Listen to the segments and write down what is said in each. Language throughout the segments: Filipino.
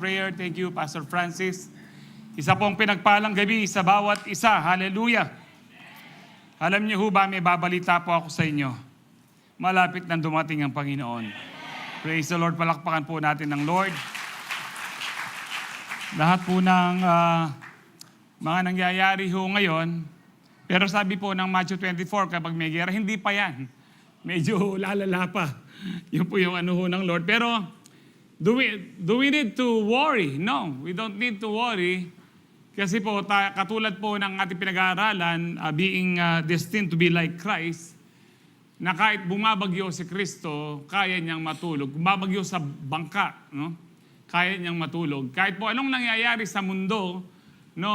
Prayer. Thank you, Pastor Francis. Isa pong pinagpalang gabi sa bawat isa. Hallelujah. Alam niyo ho ba, may babalita po ako sa inyo. Malapit nang dumating ang Panginoon. Praise the Lord. Palakpakan po natin ng Lord. Lahat po ng mga nangyayari ho ngayon, pero sabi po ng Matthew 24, kapag may gera, hindi pa yan. Medyo lalala pa. Yun po yung ano ho ng Lord. Pero, Do we need to worry? No, we don't need to worry. Kasi po, katulad po ng ating pinag-aaralan, being destined to be like Christ, na kahit bumabagyo si Kristo, kaya niyang matulog. Bumabagyo sa bangka, no? Kaya niyang matulog. Kahit po anong nangyayari sa mundo, no,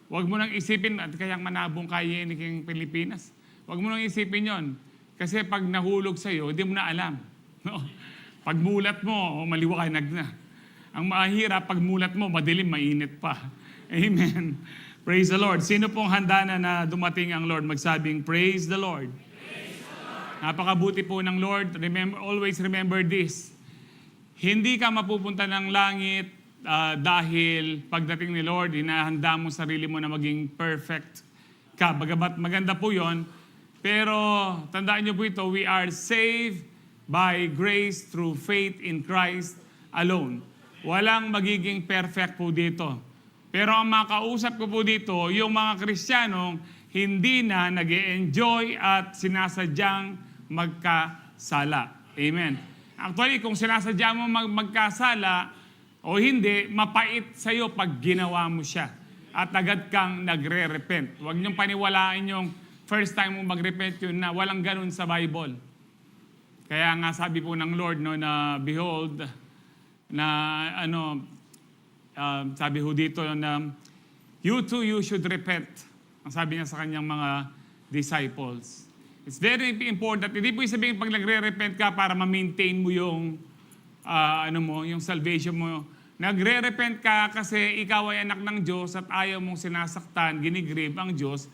wag mo nang isipin, at kayang manabong kaya ng Pilipinas. Wag mo nang isipin yon. Kasi pag nahulog sa'yo, hindi mo na alam. No? Pagmulat mo, maliwanag na. Ang mahirap, pagmulat mo, madilim, mainit pa. Amen. Praise the Lord. Sino pong handa na dumating ang Lord magsabing, Praise the Lord. Praise the Lord. Napakabuti po ng Lord. Always remember this. Hindi ka mapupunta ng langit dahil pagdating ni Lord, hinahanda mo sarili mo na maging perfect ka. Bagamat maganda po yon, pero tandaan niyo po ito, we are saved by grace through faith in Christ alone. Walang magiging perfect po dito. Pero ang makausap ko po dito, yung mga Kristiyanong hindi na nag-e-enjoy at sinasadyang magkasala. Amen. Actually, kung sinasadya mo magkasala o hindi, mapait sa'yo pag ginawa mo siya. At agad kang nagre-repent. Huwag niyong paniwalaan yung first time mo mag-repent yun na walang ganun sa Bible. Kaya nga sabi po ng Lord no, na behold, na sabi ho dito na you too, you should repent. Ang sabi niya sa kanyang mga disciples. It's very important. Hindi po sabihin pag nagre-repent ka para ma-maintain mo yung yung salvation mo. Nagre-repent ka kasi ikaw ay anak ng Diyos at ayaw mong sinasaktan, ginigrieve ang Diyos,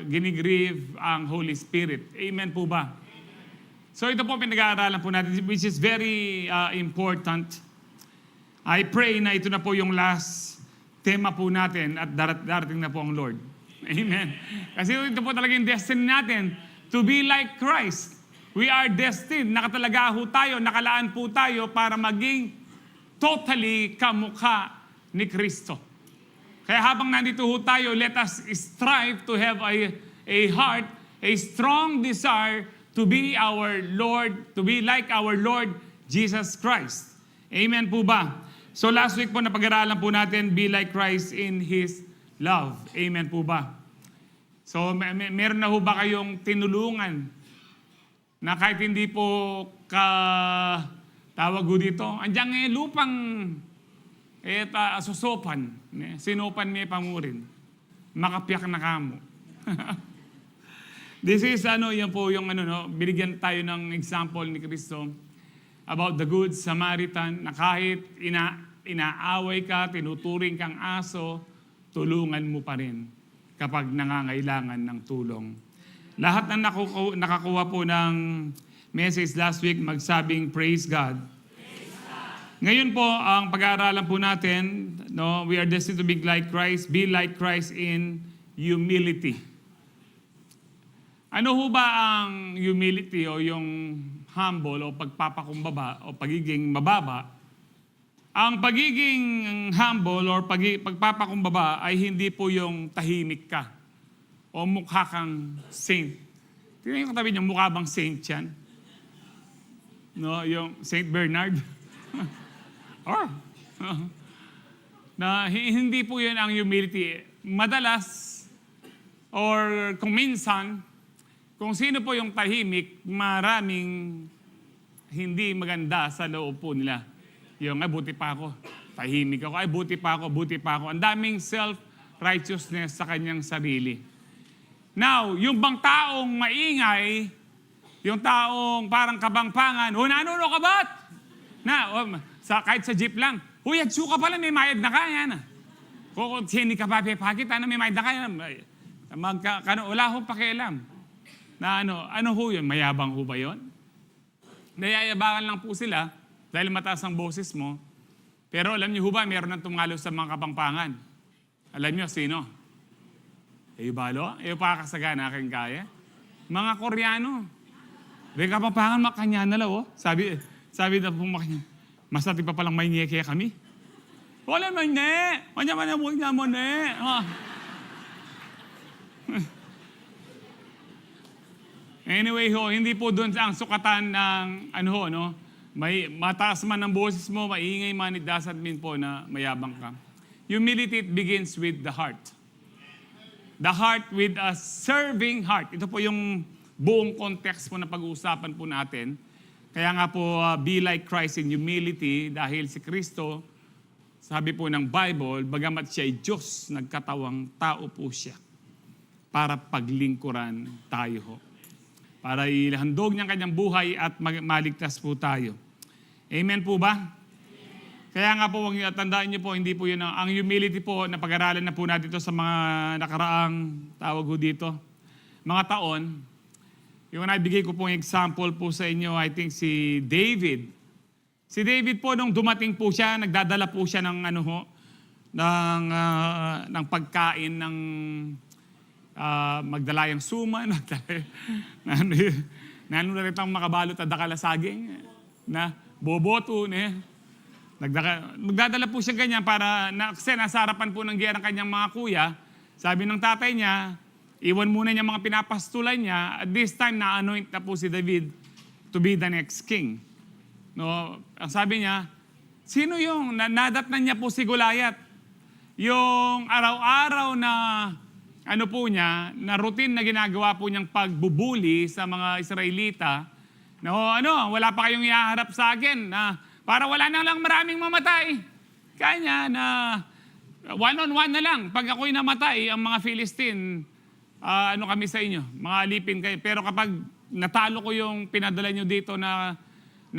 ginigrieve ang Holy Spirit. Amen po ba? So ito po pinag-aaralan po natin, which is very important. I pray na ito na po yung last tema po natin at darating na po ang Lord. Amen. Kasi ito po talaga yung destiny natin, to be like Christ. We are destined, nakatalaga ho tayo, nakalaan po tayo para maging totally kamukha ni Kristo. Kaya habang nandito ho tayo, let us strive to have a heart, a strong desire to be our Lord, to be like our Lord Jesus Christ. Amen po ba? So last week po napag-aralan po natin, be like Christ in His love. Amen po ba? So meron na ho ba kayong tinulungan na kahit hindi po tawag ho dito, andiyan lupang asusopan, sinupan niya pamurin, makapiyak na kamo. This is yan po yung binigyan tayo ng example ni Kristo about the Good Samaritan na kahit inaaway ka, tinuturing kang aso, tulungan mo pa rin kapag nangangailangan ng tulong. Lahat ng nakakuha po ng message last week magsabing Praise God. Praise God. Ngayon po, ang pag-aaralan po natin, we are destined to be like Christ in humility. Ano ho ba ang humility o yung humble o pagpapakumbaba o pagiging mababa? Ang pagiging humble or pagpapakumbaba ay hindi po yung tahimik ka o mukha kang saint. Tingnan yung katabi niyo, mukha bang saint yan? No, yung Saint Bernard? Or, na hindi po yun ang humility. Madalas, or kung minsan, kung sino po yung tahimik, maraming hindi maganda sa loob po nila. Yung, buti pa ako. Tahimik ako. Buti pa ako. Ang daming self-righteousness sa kanyang sarili. Now, yung bang taong maingay, yung taong parang kabangpangan, ano ka ba't? Kahit sa jeep lang, at suka pala, may mayad na kaya na. Kung sini ka pa pepakit, may mayad na kaya na. Wala ho pakialam. Na ano ho yun? Mayabang ho ba yun? Nayayabangan lang po sila dahil mataas ang boses mo. Pero alam niyo ho ba, meron nang tumalo sa mga kapangpangan. Alam niyo, sino? Balo? Pakakasagan aking kaya. Mga Koreano. May kapangpangan, makanya na lang, oh. Sabi na po makanya, mas natin pa palang may ngeke kami. Wala may ne. Manya mo niya mo ne. Anyway ho, hindi po doon ang sukatan ng may mataas man ang boses mo, maingay man, it doesn't mean po na mayabang ka. Humility, it begins with the heart. The heart with a serving heart. Ito po yung buong context po na pag-uusapan po natin. Kaya nga po, be like Christ in humility, dahil si Kristo, sabi po ng Bible, bagamat siya ay Diyos, nagkatawang tao po siya para paglingkuran tayo ho. Para ihandog niya kanyang buhay at maligtas po tayo. Amen po ba? Kaya nga po, tandaan niyo po, hindi po yun ang humility po, napag-aralan na po natin ito sa mga nakaraang tawag ho dito. Mga taon, yung naibigay ko pong example po sa inyo, I think si David. Si David po, nung dumating po siya, nagdadala po siya ng ng pagkain ng magdalayang suman, na rin ang makabalot at dakalasaging, na boboto, nagdadala po siya ganyan para, kasi nasa harapan po ng giyera ng kanyang mga kuya, sabi ng tatay niya, iwan muna niya mga pinapastulan niya, at this time na-anoint na po si David to be the next king. No, ang sabi niya, sino yung nadatnan niya po si Goliath? Yung araw-araw na po niya, na routine na ginagawa po niyang pagbubuli sa mga Israelita, wala pa kayong iaharap sa akin, na para wala na lang maraming mamatay. Kanya na one-on-one na lang. Pag ako'y namatay, ang mga Philistine, kami sa inyo, mga alipin kayo. Pero kapag natalo ko yung pinadala nyo dito na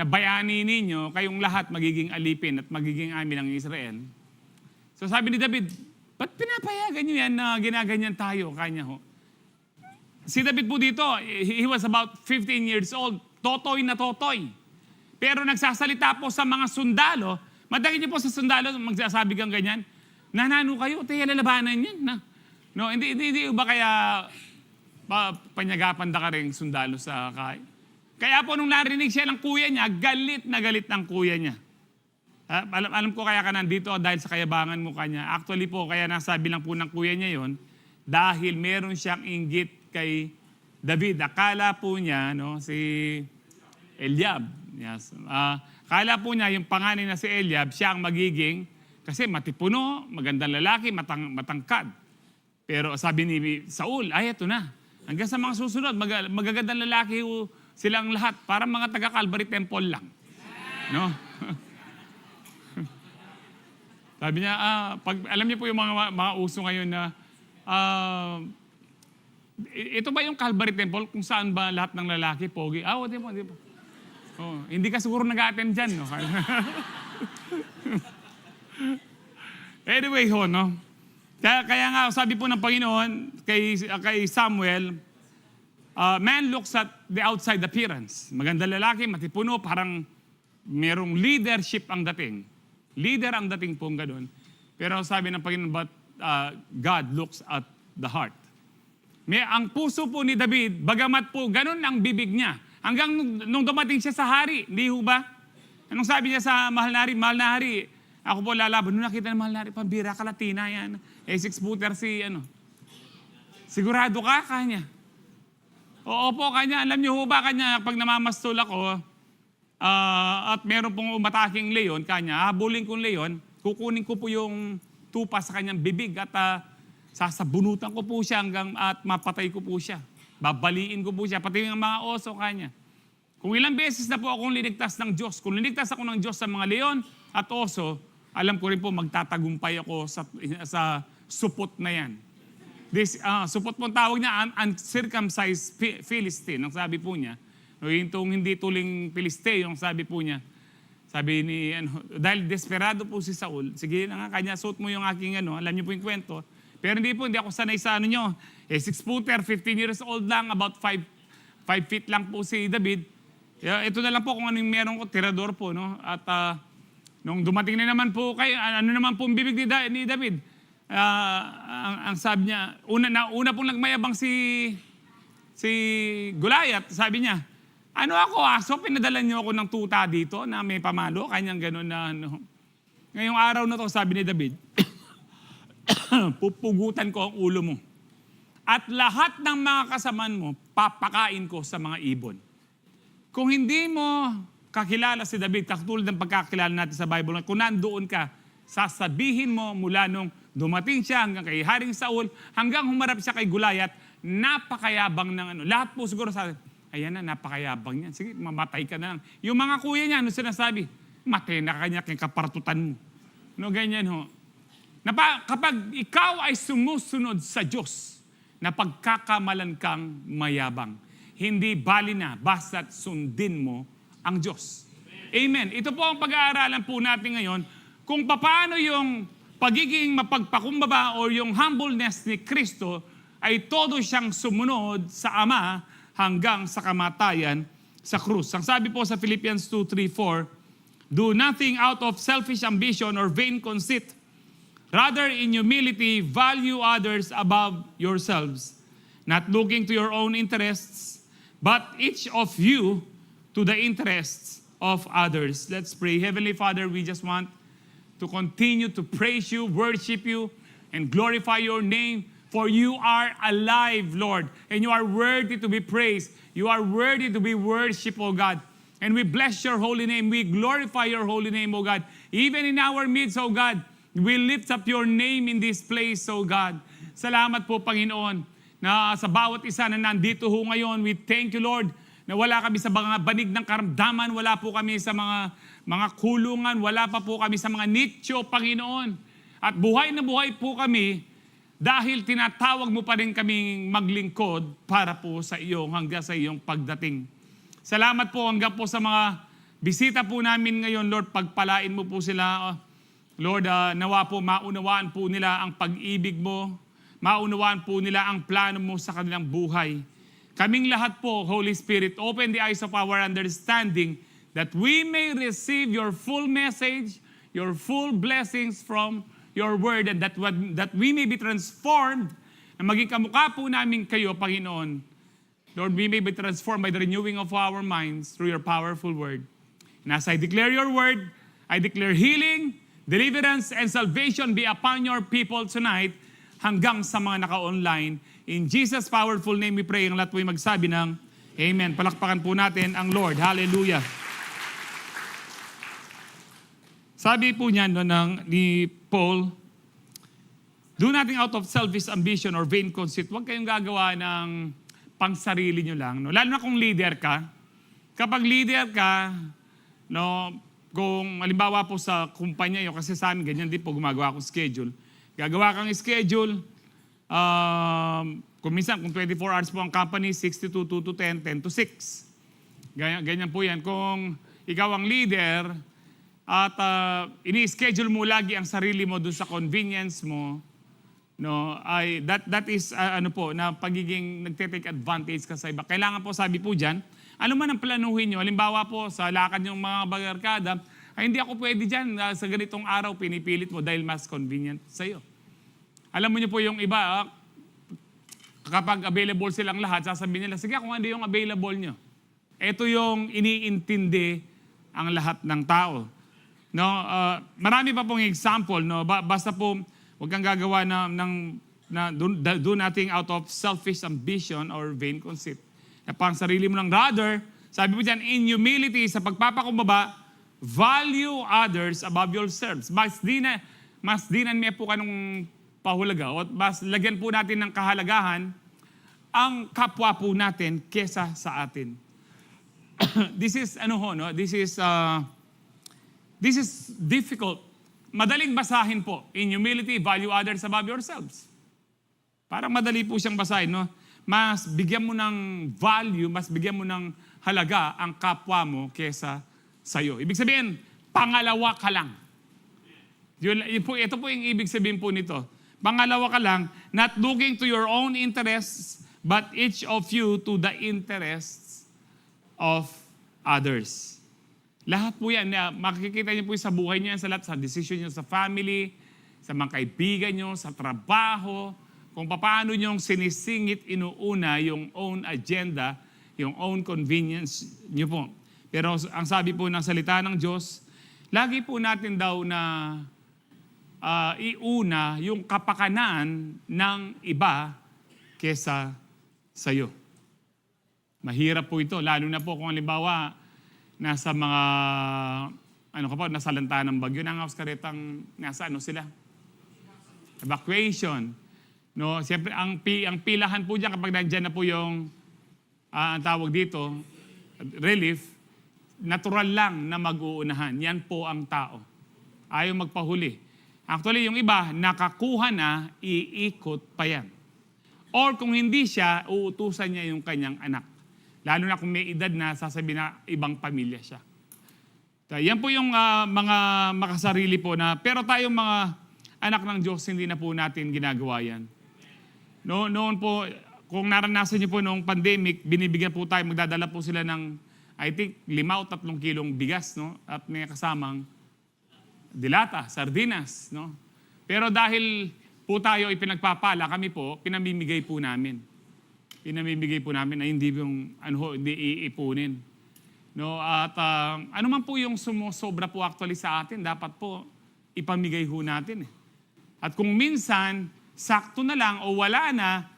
bayani ninyo, kayong lahat magiging alipin at magiging amin ng Israel. So sabi ni David, ba't pinapayagan nyo yan na ginaganyan tayo? Kanya ho. Si David po dito, he was about 15 years old. Totoy na totoy. Pero nagsasalita po sa mga sundalo. Madagin niyo po sa sundalo, magsasabi kang ganyan, nanano kayo, tayo lalabanan yan. Hindi ba kaya panyagapan da ka rin sundalo sa kay? Kaya po nung narinig siya ng kuya niya, galit na galit ng kuya niya. Alam ko kaya ka nandito dahil sa kayabangan mo kanya. Actually po, kaya nasabi lang po ng kuya niya yon dahil meron siyang inggit kay David. Akala po niya, si Eliab. Yes. Akala po niya yung panganay na si Eliab, siya ang magiging, kasi matipuno, magandang lalaki, matangkad. Pero sabi ni Saul, ay ito na. Hanggang sa mga susunod, magagandang lalaki silang lahat, para mga taga-Calvary Temple lang. No? Sabi niya, alam niyo po yung mga uso ngayon na, ito ba yung Calvary Temple kung saan ba lahat ng lalaki, pogi? Di po. Hindi ka siguro nag-a-attend dyan, no? Anyway, no? Kaya nga, sabi po ng Panginoon kay Samuel, man looks at the outside appearance. Maganda lalaki, matipuno, parang merong leadership ang dating. Leader ang dating pong gano'n. Pero sabi ng Panginoon, but God looks at the heart. Ang puso po ni David, bagamat po gano'n ang bibig niya, hanggang nung dumating siya sa hari, hindi ho ba? Anong sabi niya sa mahal na hari, ako po lalaban. Nung nakita ng mahal na hari, pambira ka, Latina yan. 6-footer sigurado ka, kanya. Oo po, kanya. Alam niyo ho ba, kanya, pag namamastol ako, at meron pong umataking leon, kanya, habulin kong leon, kukunin ko po yung tupa sa kanyang bibig at sasabunutan ko po siya at mapatay ko po siya. Babaliin ko po siya, pati yung mga oso kanya. Kung ilang beses na po akong linigtas ng Diyos, kung linigtas ako ng Diyos sa mga leon at oso, alam ko rin po magtatagumpay ako sa supot na yan. Supot po tawag niya, uncircumcised Philistine. Ang sabi po niya, yung hindi tuling Pilisteo, yung sabi po niya, sabi ni, dahil desperado po si Saul, sige na nga kanya, suot mo yung aking, alam niyo po yung kwento. Pero hindi ako sanay sa nyo. 6-footer, 15 years old lang, about 5 feet lang po si David. Ito na lang po kung anong meron ko, tirador po, no? At Nung dumating na naman po kay, ano naman po ang bibig ni David? Ang sabi niya, una pong nagmayabang si Goliath, sabi niya, ano ako, aso, pinadala niyo ako ng tuta dito na may pamalo, kanyang gano'n na ano. Ngayong araw na to, sabi ni David, pupugutan ko ang ulo mo. At lahat ng mga kasamaan mo, papakain ko sa mga ibon. Kung hindi mo kakilala si David, katulad ng pagkakilala natin sa Bible, kung nandoon ka, sasabihin mo mula nung dumating siya hanggang kay Haring Saul, hanggang humarap siya kay Goliath, napakayabang ng ano. Lahat po siguro sa ayan na, napakayabang niyan. Sige, mamatay ka na lang. Yung mga kuya niya, ano sinasabi? Matay na kanya kay kapartutan mo. No, ganyan ho. Kapag ikaw ay sumusunod sa Diyos, na pagkakamalan kang mayabang, hindi bali na, basta't sundin mo ang Diyos. Amen. Ito po ang pag-aaralan po natin ngayon, kung paano yung pagiging mapagpakumbaba o yung humbleness ni Kristo ay todo siyang sumunod sa Ama hanggang sa kamatayan sa krus. Ang sabi po sa Philippians 2:3-4, do nothing out of selfish ambition or vain conceit. Rather, in humility, value others above yourselves, not looking to your own interests, but each of you to the interests of others. Let's pray. Heavenly Father, we just want to continue to praise you, worship you, and glorify your name. For you are alive, Lord, and you are worthy to be praised. You are worthy to be worshipped, O God. And we bless your holy name. We glorify your holy name, O God. Even in our midst, O God, we lift up your name in this place, O God. Salamat po, Panginoon, na sa bawat isa na nandito ho ngayon, we thank you, Lord, na wala kami sa mga banig ng karamdaman, wala po kami sa mga kulungan, wala pa po kami sa mga nicho, Panginoon. At buhay na buhay po kami dahil tinatawag mo pa rin kaming maglingkod para po sa iyong hanggang sa iyong pagdating. Salamat po hanggang po sa mga bisita po namin ngayon, Lord. Pagpalain mo po sila, Lord. Nawa po maunawaan po nila ang pag-ibig mo, maunawaan po nila ang plano mo sa kanilang buhay. Kaming lahat po, Holy Spirit, open the eyes of our understanding that we may receive your full message, your full blessings from your word, and that we may be transformed, na maging kamukha po namin kayo, Panginoon. Lord, we may be transformed by the renewing of our minds through your powerful word. And as I declare your word, I declare healing, deliverance, and salvation be upon your people tonight, hanggang sa mga naka-online. In Jesus' powerful name we pray. Ang lahat po ay magsabi ng Amen. Palakpakan po natin ang Lord. Hallelujah. Sabi po niya ni Paul, do nothing out of selfish ambition or vain conceit. Huwag kayong gagawa ng pangsarili nyo lang. No? Lalo na kung leader ka. Kapag leader ka, no, kung halimbawa po sa kumpanya nyo, kasi sa amin ganyan din po gumagawa akong schedule. Gagawa kang schedule, kung minsan, kung 24 hours po ang company, 6 to 2, 2 to 10, 10 to 6. Ganyan po yan. Kung ikaw ang leader, at ini-schedule mo lagi ang sarili mo dun sa convenience mo, no, ay that is ano po, na pagiging nagte-take advantage ka sa iba. Kailangan po, sabi po diyan, ano man ang planuhin nyo, halimbawa po sa lakad yung mga barkada, ay hindi ako pwede diyan sa ganitong araw, pinipilit mo dahil mas convenient sa iyo. Alam mo niyo po yung iba, kapag available silang lahat, sasabihin nila, sige, kung ano yung available nyo. Ito yung iniintindi ang lahat ng tao. No, marami pa pong example, no. Basta po wag kang gagawa do nothing out of selfish ambition or vain conceit. Na pang sarili mo lang, rather, sabi mo diyan, in humility, sa pagpapakumbaba, value others above yourselves. Mas dinan may po kanong pahulaga o mas lagyan po natin ng kahalagahan ang kapwa po natin kesa sa atin. This is This is difficult. Madaling basahin po. In humility, value others above yourselves. Parang madali po siyang basahin, no? Mas bigyan mo ng value, mas bigyan mo ng halaga ang kapwa mo kesa sa'yo. Ibig sabihin, pangalawa ka lang. Ito po yung ibig sabihin po nito. Pangalawa ka lang, not looking to your own interests, but each of you to the interests of others. Lahat po yan, makikita niyo po sa buhay niyo, sa lahat, sa decision niyo sa family, sa mga kaibigan niyo, sa trabaho, kung paano niyo sinisingit, inuuna yung own agenda, yung own convenience niyo po. Pero ang sabi po ng salita ng Diyos, lagi po natin daw na iuna yung kapakanan ng iba kesa sa'yo. Mahirap po ito, lalo na po kung halimbawa, nasa mga, nasa lanta ng bagyo, nangawas karetang, nasa sila? Evacuation. No, siyempre, ang pilahan po dyan kapag nandyan na po yung, ang tawag dito, relief, natural lang na mag-uunahan. Yan po ang tao. Ayaw magpahuli. Actually, yung iba, nakakuha na, iikot pa yan. Or kung hindi siya, uutusan niya yung kanyang anak. Lalo na kung may edad na sasabihin na ibang pamilya siya. So, yan po yung mga makasarili po na, pero tayong mga anak ng Diyos, hindi na po natin ginagawa yan. Noon po, kung naranasan niyo po noong pandemic, binibigyan po tayo, magdadala po sila ng, I think, 5 o 3 kilong bigas, no? At may kasamang dilata, sardinas, no? Pero dahil po tayo ipinagpapala, kami po, pinamimigay po namin. Pinamimigay po namin na hindi yung hindi iipunin. No, at ano man po yung sumusobra po actually sa atin, dapat po ipamigay ho natin. At kung minsan, sakto na lang o wala na,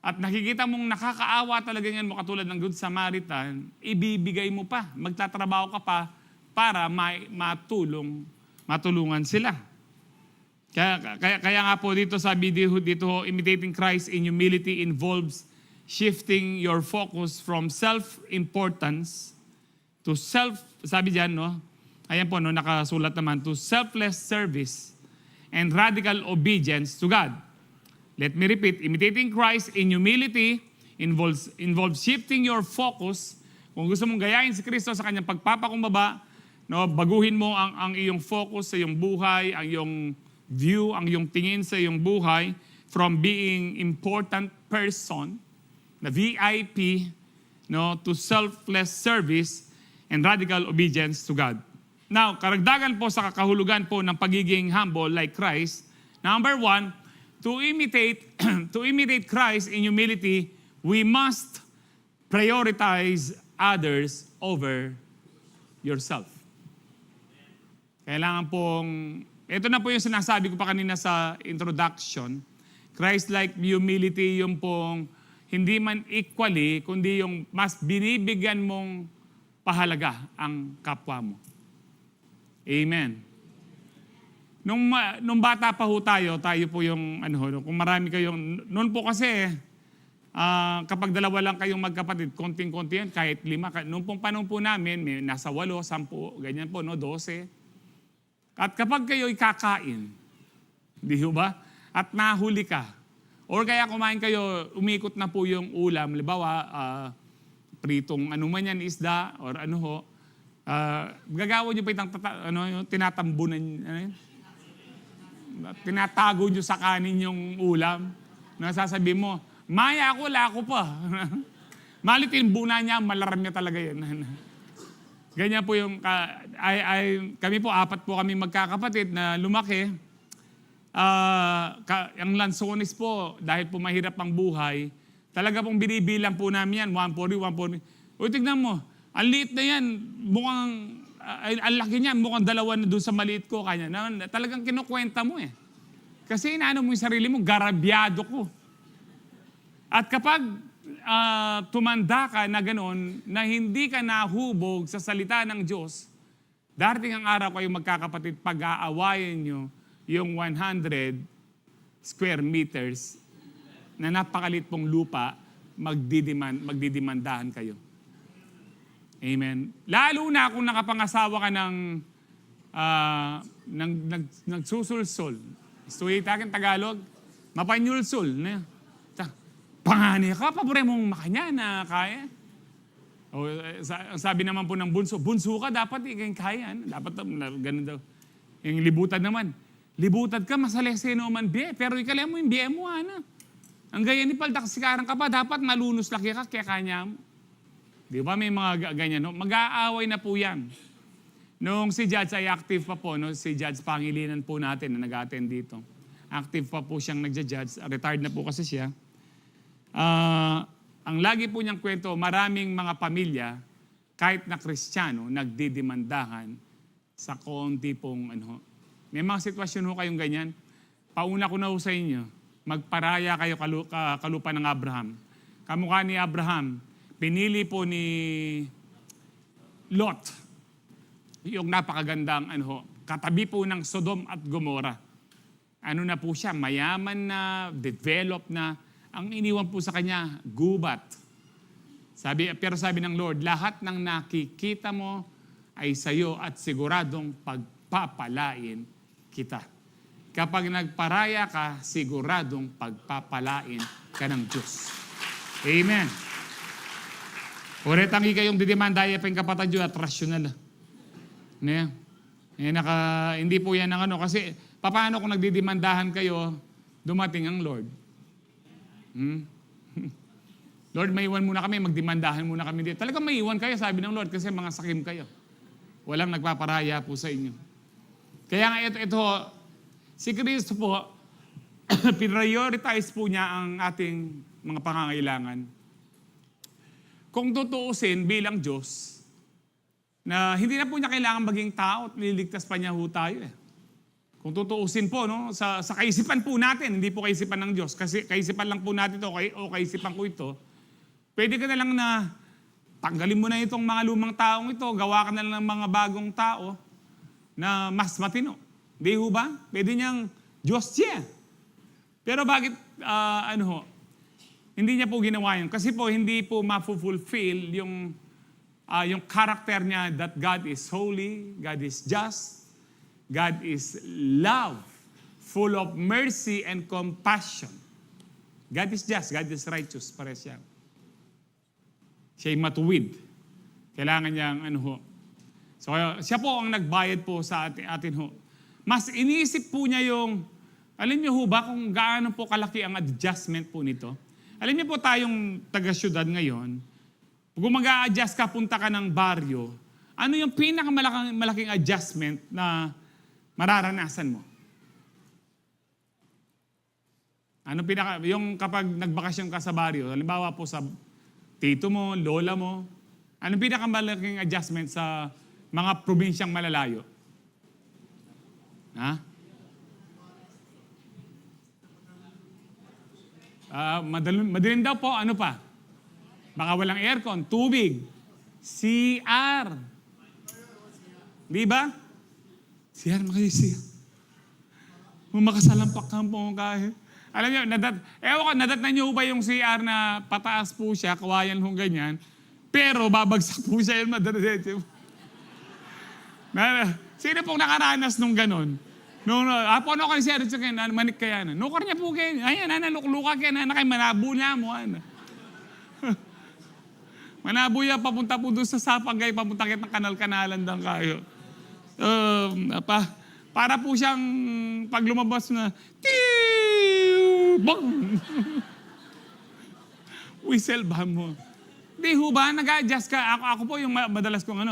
at nakikita mong nakakaawa talaga yan mo katulad ng Good Samaritan, ibibigay mo pa, magtatrabaho ka pa para matulungan sila. Kaya nga po dito sabi dito, imitating Christ in humility involves shifting your focus from self-importance to sabi diyan, no? Ayan po, no, nakasulat naman, to selfless service and radical obedience to God. Let me repeat, imitating Christ in humility involves shifting your focus. Kung gusto mong gayahin si Kristo sa kanyang pagpapakumbaba, no, baguhin mo ang iyong focus sa iyong buhay, ang iyong view, ang iyong tingin sa iyong buhay from being important person, na VIP, no, to selfless service and radical obedience to God. Now, karagdagan po sa kakahulugan po ng pagiging humble like Christ, number 1, to imitate Christ in humility, we must prioritize others over yourself. Kailangan pong, ito na po yung sinasabi ko pa kanina sa introduction, Christ-like humility, yung pong hindi man equally, kundi yung mas binibigyan mong pahalaga ang kapwa mo. Amen. Nung bata pa ho tayo po yung, kung marami kayong, noon po kasi, kapag 2 lang kayong magkapatid, konting-konti yan, kahit 5. Noong pong panahon po namin, may nasa 8, 10, ganyan po, 12. At kapag kayo'y kakain, di ba? At nahuli ka, or kaya kumain kayo, umikot na po yung ulam, halimbawa, pritong man yan, isda, or gagawin nyo pa yung tinatambunan, tinatago nyo sa kanin yung ulam. Nasasabi mo, maya ako, wala ako pa. Malitin buna niya, malaram niya talaga yan. Ganyan po yung, kami po, 4 po kami magkakapatid na lumaki. Ang Lanzones po, dahil po mahirap ang buhay, talaga pong binibilang po namin yan, 140. O tignan mo, ang liit na yan, mukhang, ang laki niyan, mukhang 2 na doon sa maliit ko kanya. Talagang kinukwenta mo eh. Kasi inaano mo yung sarili mo, garabyado ko. At kapag tumanda ka na gano'n, na hindi ka nahubog sa salita ng Diyos, darating ang araw kayo magkakapatid, pag-aawayan nyo yung 100 square meters na napakalit pong lupa, magdidimandahan kayo. Amen. Lalo na kung nakapangasawa ka ng nagsusulsol. Istuit akin Tagalog, mapanyulsul. Pangani ka, pabore mong makanya na kaya. O, sabi naman po ng bunso ka, dapat kaya. Dapat ganun daw. Yung libutan naman. Libutad ka, masalese naman biye. Pero ikala mo yung biye mo, Ang gaya ni Paldak, sikarang ka pa, dapat malunos laki ka, kaya kanya mo. Di ba may mga ganyan, no? Mag-aaway na po yan. Nung si Judge ay active pa po, no? Si Judge Pangilinan po natin na nag-attend dito. Active pa po siyang nagja-judge. Retired na po kasi siya. Ang lagi po niyang kwento, maraming mga pamilya, kahit na Kristiyano, nagdidemandahan sa konti pong ano. May mga sitwasyon ho kayong ganyan. Pauna ko na ho sa inyo, magparaya kayo kalupa ng Abraham. Kamukha ni Abraham, pinili po ni Lot, yung napakagandang katabi po ng Sodom at Gomora. Ano na po siya, mayaman na, develop na. Ang iniwan po sa kanya, gubat. Pero sabi ng Lord, lahat ng nakikita mo ay sayo at siguradong pagpapalain kita. Kapag nagparaya ka, siguradong pagpapalain ka ng Diyos. Amen. Uretangi kayong didimandaya pa yung kapatid yun at rasyonal. Hindi po yan ang kasi paano kung nagdidimandahan kayo, dumating ang Lord? Lord, maiwan muna kami, magdimandahan muna kami dito. Talagang maiwan kayo, sabi ng Lord, kasi mga sakim kayo. Walang nagpaparaya po sa inyo. Kaya nga ito si Kristo po, prioritize po niya ang ating mga pangangailangan. Kung tutuusin bilang Diyos, na hindi na po niya kailangan maging tao at nililigtas pa niya ho tayo. Kung tutuusin po, no, sa kaisipan po natin, hindi po kaisipan ng Diyos, kasi kaisipan lang po natin ito, o kaisipan ko ito, pwede ka na lang na tanggalin mo na itong mga lumang taong ito, gawa ka na lang ng mga bagong tao na mas matino. Hindi ho ba? Pwede niyang Diyos siya. Pero bakit, hindi niya po ginawa yun? Kasi po, hindi po ma-fulfill yung character niya that God is holy, God is just, God is love, full of mercy and compassion. God is just, God is righteous, pares siya. Siya'y matuwid. Kailangan niyang So, siya po ang nagbayad po sa atin ho. Mas iniisip po niya yung, alam niyo ho ba kung gaano po kalaki ang adjustment po nito? Alam niyo po tayong taga-syudad ngayon, kung mag-a-adjust ka, punta ka ng baryo, ano yung pinakamalaking adjustment na mararanasan mo? Yung kapag nagbakasyon ka sa baryo, halimbawa po sa tito mo, lola mo, anong pinakamalaking adjustment sa mga probinsyang malalayo? Ha? Madaling daw po, ano pa? Baka walang aircon, tubig, CR. Di ba? CR, CR. Makasalampak ka po kahit. Alam niyo, nadat na niyo ba yung CR na pataas po siya, kawayan hong ganyan, pero babagsak po siya yung madadete. Sino pong nakaranas nung ganon? Apo ano kayo siya, manik kaya na. Nukar niya po kayo. Ayan, lukluka kayo na, kay manabo niya mo. Manabuya, papunta po doon sa Sapagay, papunta kita ng kanal-kanalan lang kayo. Para po siyang pag lumabas na, bang! Whistle ba mo? Di ho ba, nag-adjust ka? Ako po yung madalas kong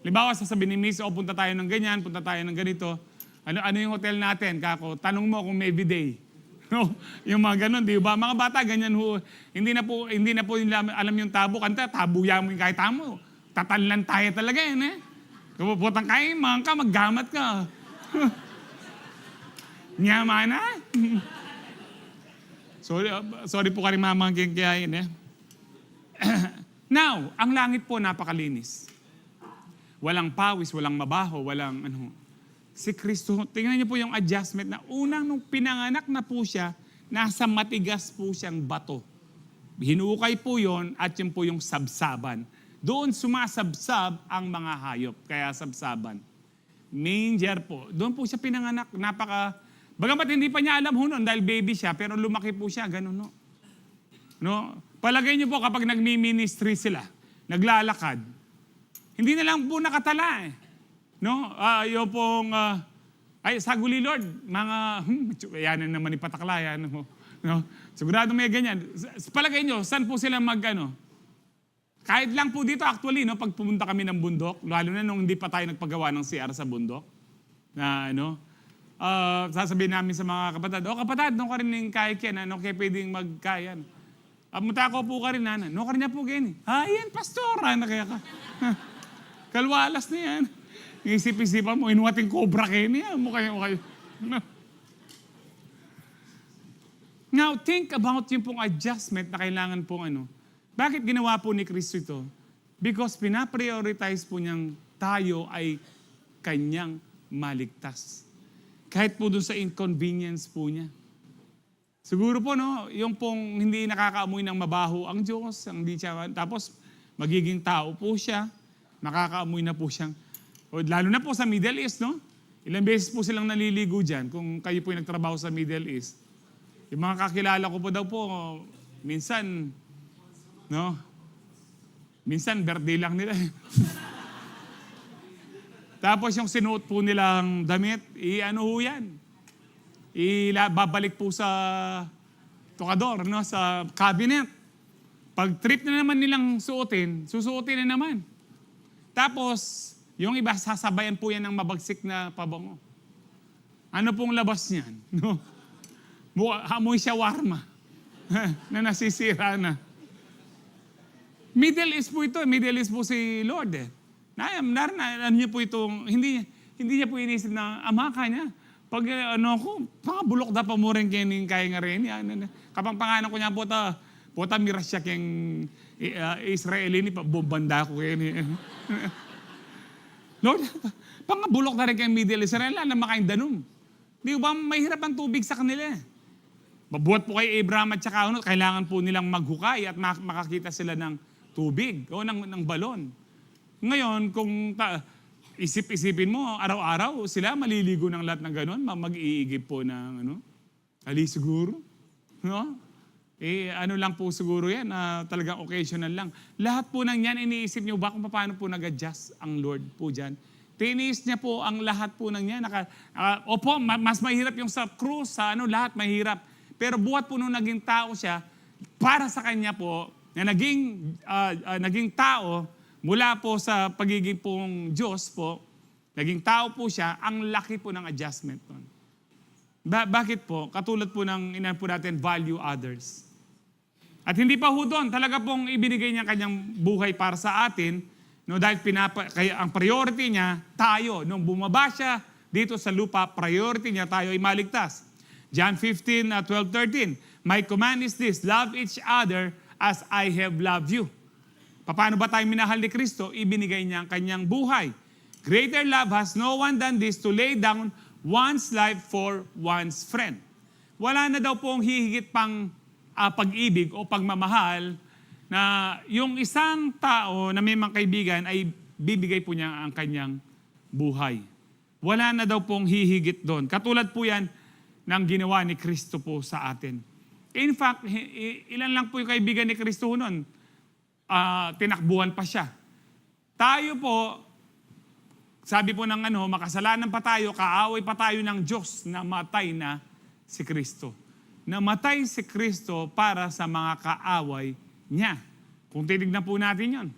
Limbawa, sasabihin ni Miss, punta tayo ng ganyan, punta tayo ng ganito. Ano yung hotel natin? Tanong mo kung may bidet. No, yung mga ganun, di ba? Mga bata, ganyan ho. Hindi na po alam yung tabo. Kanta, tabuya mo yung kahit tamo. Tatanlan tayo talaga yun, Kapuputang kayo, ka, maggamat ka. Nyama na. Sorry po ka rin mamangking kaya yun, Now, ang langit po napakalinis. Walang pawis, walang mabaho, walang Si Kristo, tingnan niyo po yung adjustment na unang nung pinanganak na po siya, nasa matigas po siyang bato. Hinukay po yon at yun po yung sabsaban. Doon sumasabsab ang mga hayop, kaya sabsaban. Manger po. Doon po siya pinanganak. Bagamat hindi pa niya alam noon dahil baby siya, pero lumaki po siya, ganun no? Palagay niyo po kapag nagmi-ministry sila, naglalakad, hindi na lang po nakatala No? Yung pong, saguli Lord, mga, yan naman ipataklayan. No? Sigurado may ganyan. Palagay nyo, saan po sila Kahit lang po dito actually, no, pag pumunta kami ng bundok, lalo na nung hindi pa tayo nagpagawa ng CR sa bundok, na sasabihin namin sa mga kapatid, kapatid, no ka rin yung kahit yan, no kaya pwedeng magkayan. Amunta ko po ka rin, no ka rin niya po ganyan. Yan, pastor, na kaya ka. Kalwalas na yan. Isip-isipan mo, inuwating cobra kayo niya, mukha kayo. Now, think about yung pong adjustment na kailangan pong Bakit ginawa po ni Kristo ito? Because pinaprioritize po niyang tayo ay kanyang maligtas. Kahit po doon sa inconvenience po niya. Siguro po, no, yung pong hindi nakakaamoy ng mabaho ang Diyos, tapos magiging tao po siya, makakaamoy na po siyang, lalo na po sa Middle East, no? Ilang beses po silang naliligo dyan kung kayo po yung nagtrabaho sa Middle East. Yung mga kakilala ko po daw po, minsan, no? Minsan, birthday lang nila. Tapos yung sinuot po nilang damit, yan. Babalik po sa tokador, no? Sa cabinet. Pag trip na naman nilang susuotin na naman. Tapos, yung iba, sasabayan po yan ng mabagsik na pabango. Ano pong labas niyan? No? Amoy shawarma na nasisira na. Middle East po ito. Middle East po si Lord. Ano niyo po itong, hindi niya po inisip na amaka niya. Pag bulok da pa mo rin kaya nga rin. Kapag pangalan ko niya po mirasya keng Israeli ni banda ko kayo. Lord, pangabulok na rin kayong Middle East. Israel na makain danom. Di ba mahirap ang tubig sa kanila? Mabuhat po kay Abraham at saka kailangan po nilang maghukay at makakita sila ng tubig o ng balon. Ngayon, kung isip-isipin mo, araw-araw sila maliligo ng lahat ng ganon, mag-iigib po ng ali siguro. No? Lang po siguro yan, talagang occasional lang. Lahat po ng yan, iniisip niyo ba kung paano po nag-adjust ang Lord po dyan? Tinis niya po ang lahat po ng yan. Mas mahirap yung sa krus, lahat mahirap. Pero buhat po nung naging tao siya, para sa kanya po, na naging tao, mula po sa pagiging pong Diyos po, naging tao po siya, ang laki po ng adjustment nun. Bakit po? Katulad po ng inan po natin, value others. At hindi pa ho doon, talaga pong ibinigay niya kanyang buhay para sa atin, dahil kaya ang priority niya, tayo. Nung bumaba siya dito sa lupa, priority niya, tayo ay maligtas. John 15, 12, 13. My command is this, love each other as I have loved you. Paano ba tayo minahal ni Kristo? Ibinigay niya ang kanyang buhay. Greater love has no one than this, to lay down one's life for one's friend. Wala na daw pong hihigit pang pag-ibig o pagmamahal na yung isang tao na may mga kaibigan ay bibigay po niya ang kanyang buhay. Wala na daw pong hihigit doon. Katulad po yan ng ginawa ni Kristo po sa atin. In fact, ilan lang po yung kaibigan ni Kristo noon. Tinakbuhan pa siya. Tayo po, sabi po ng makasalanan pa tayo, kaaway pa tayo ng Diyos, namatay na si Kristo. Namatay si Kristo para sa mga kaaway niya. Kung titignan po natin yon.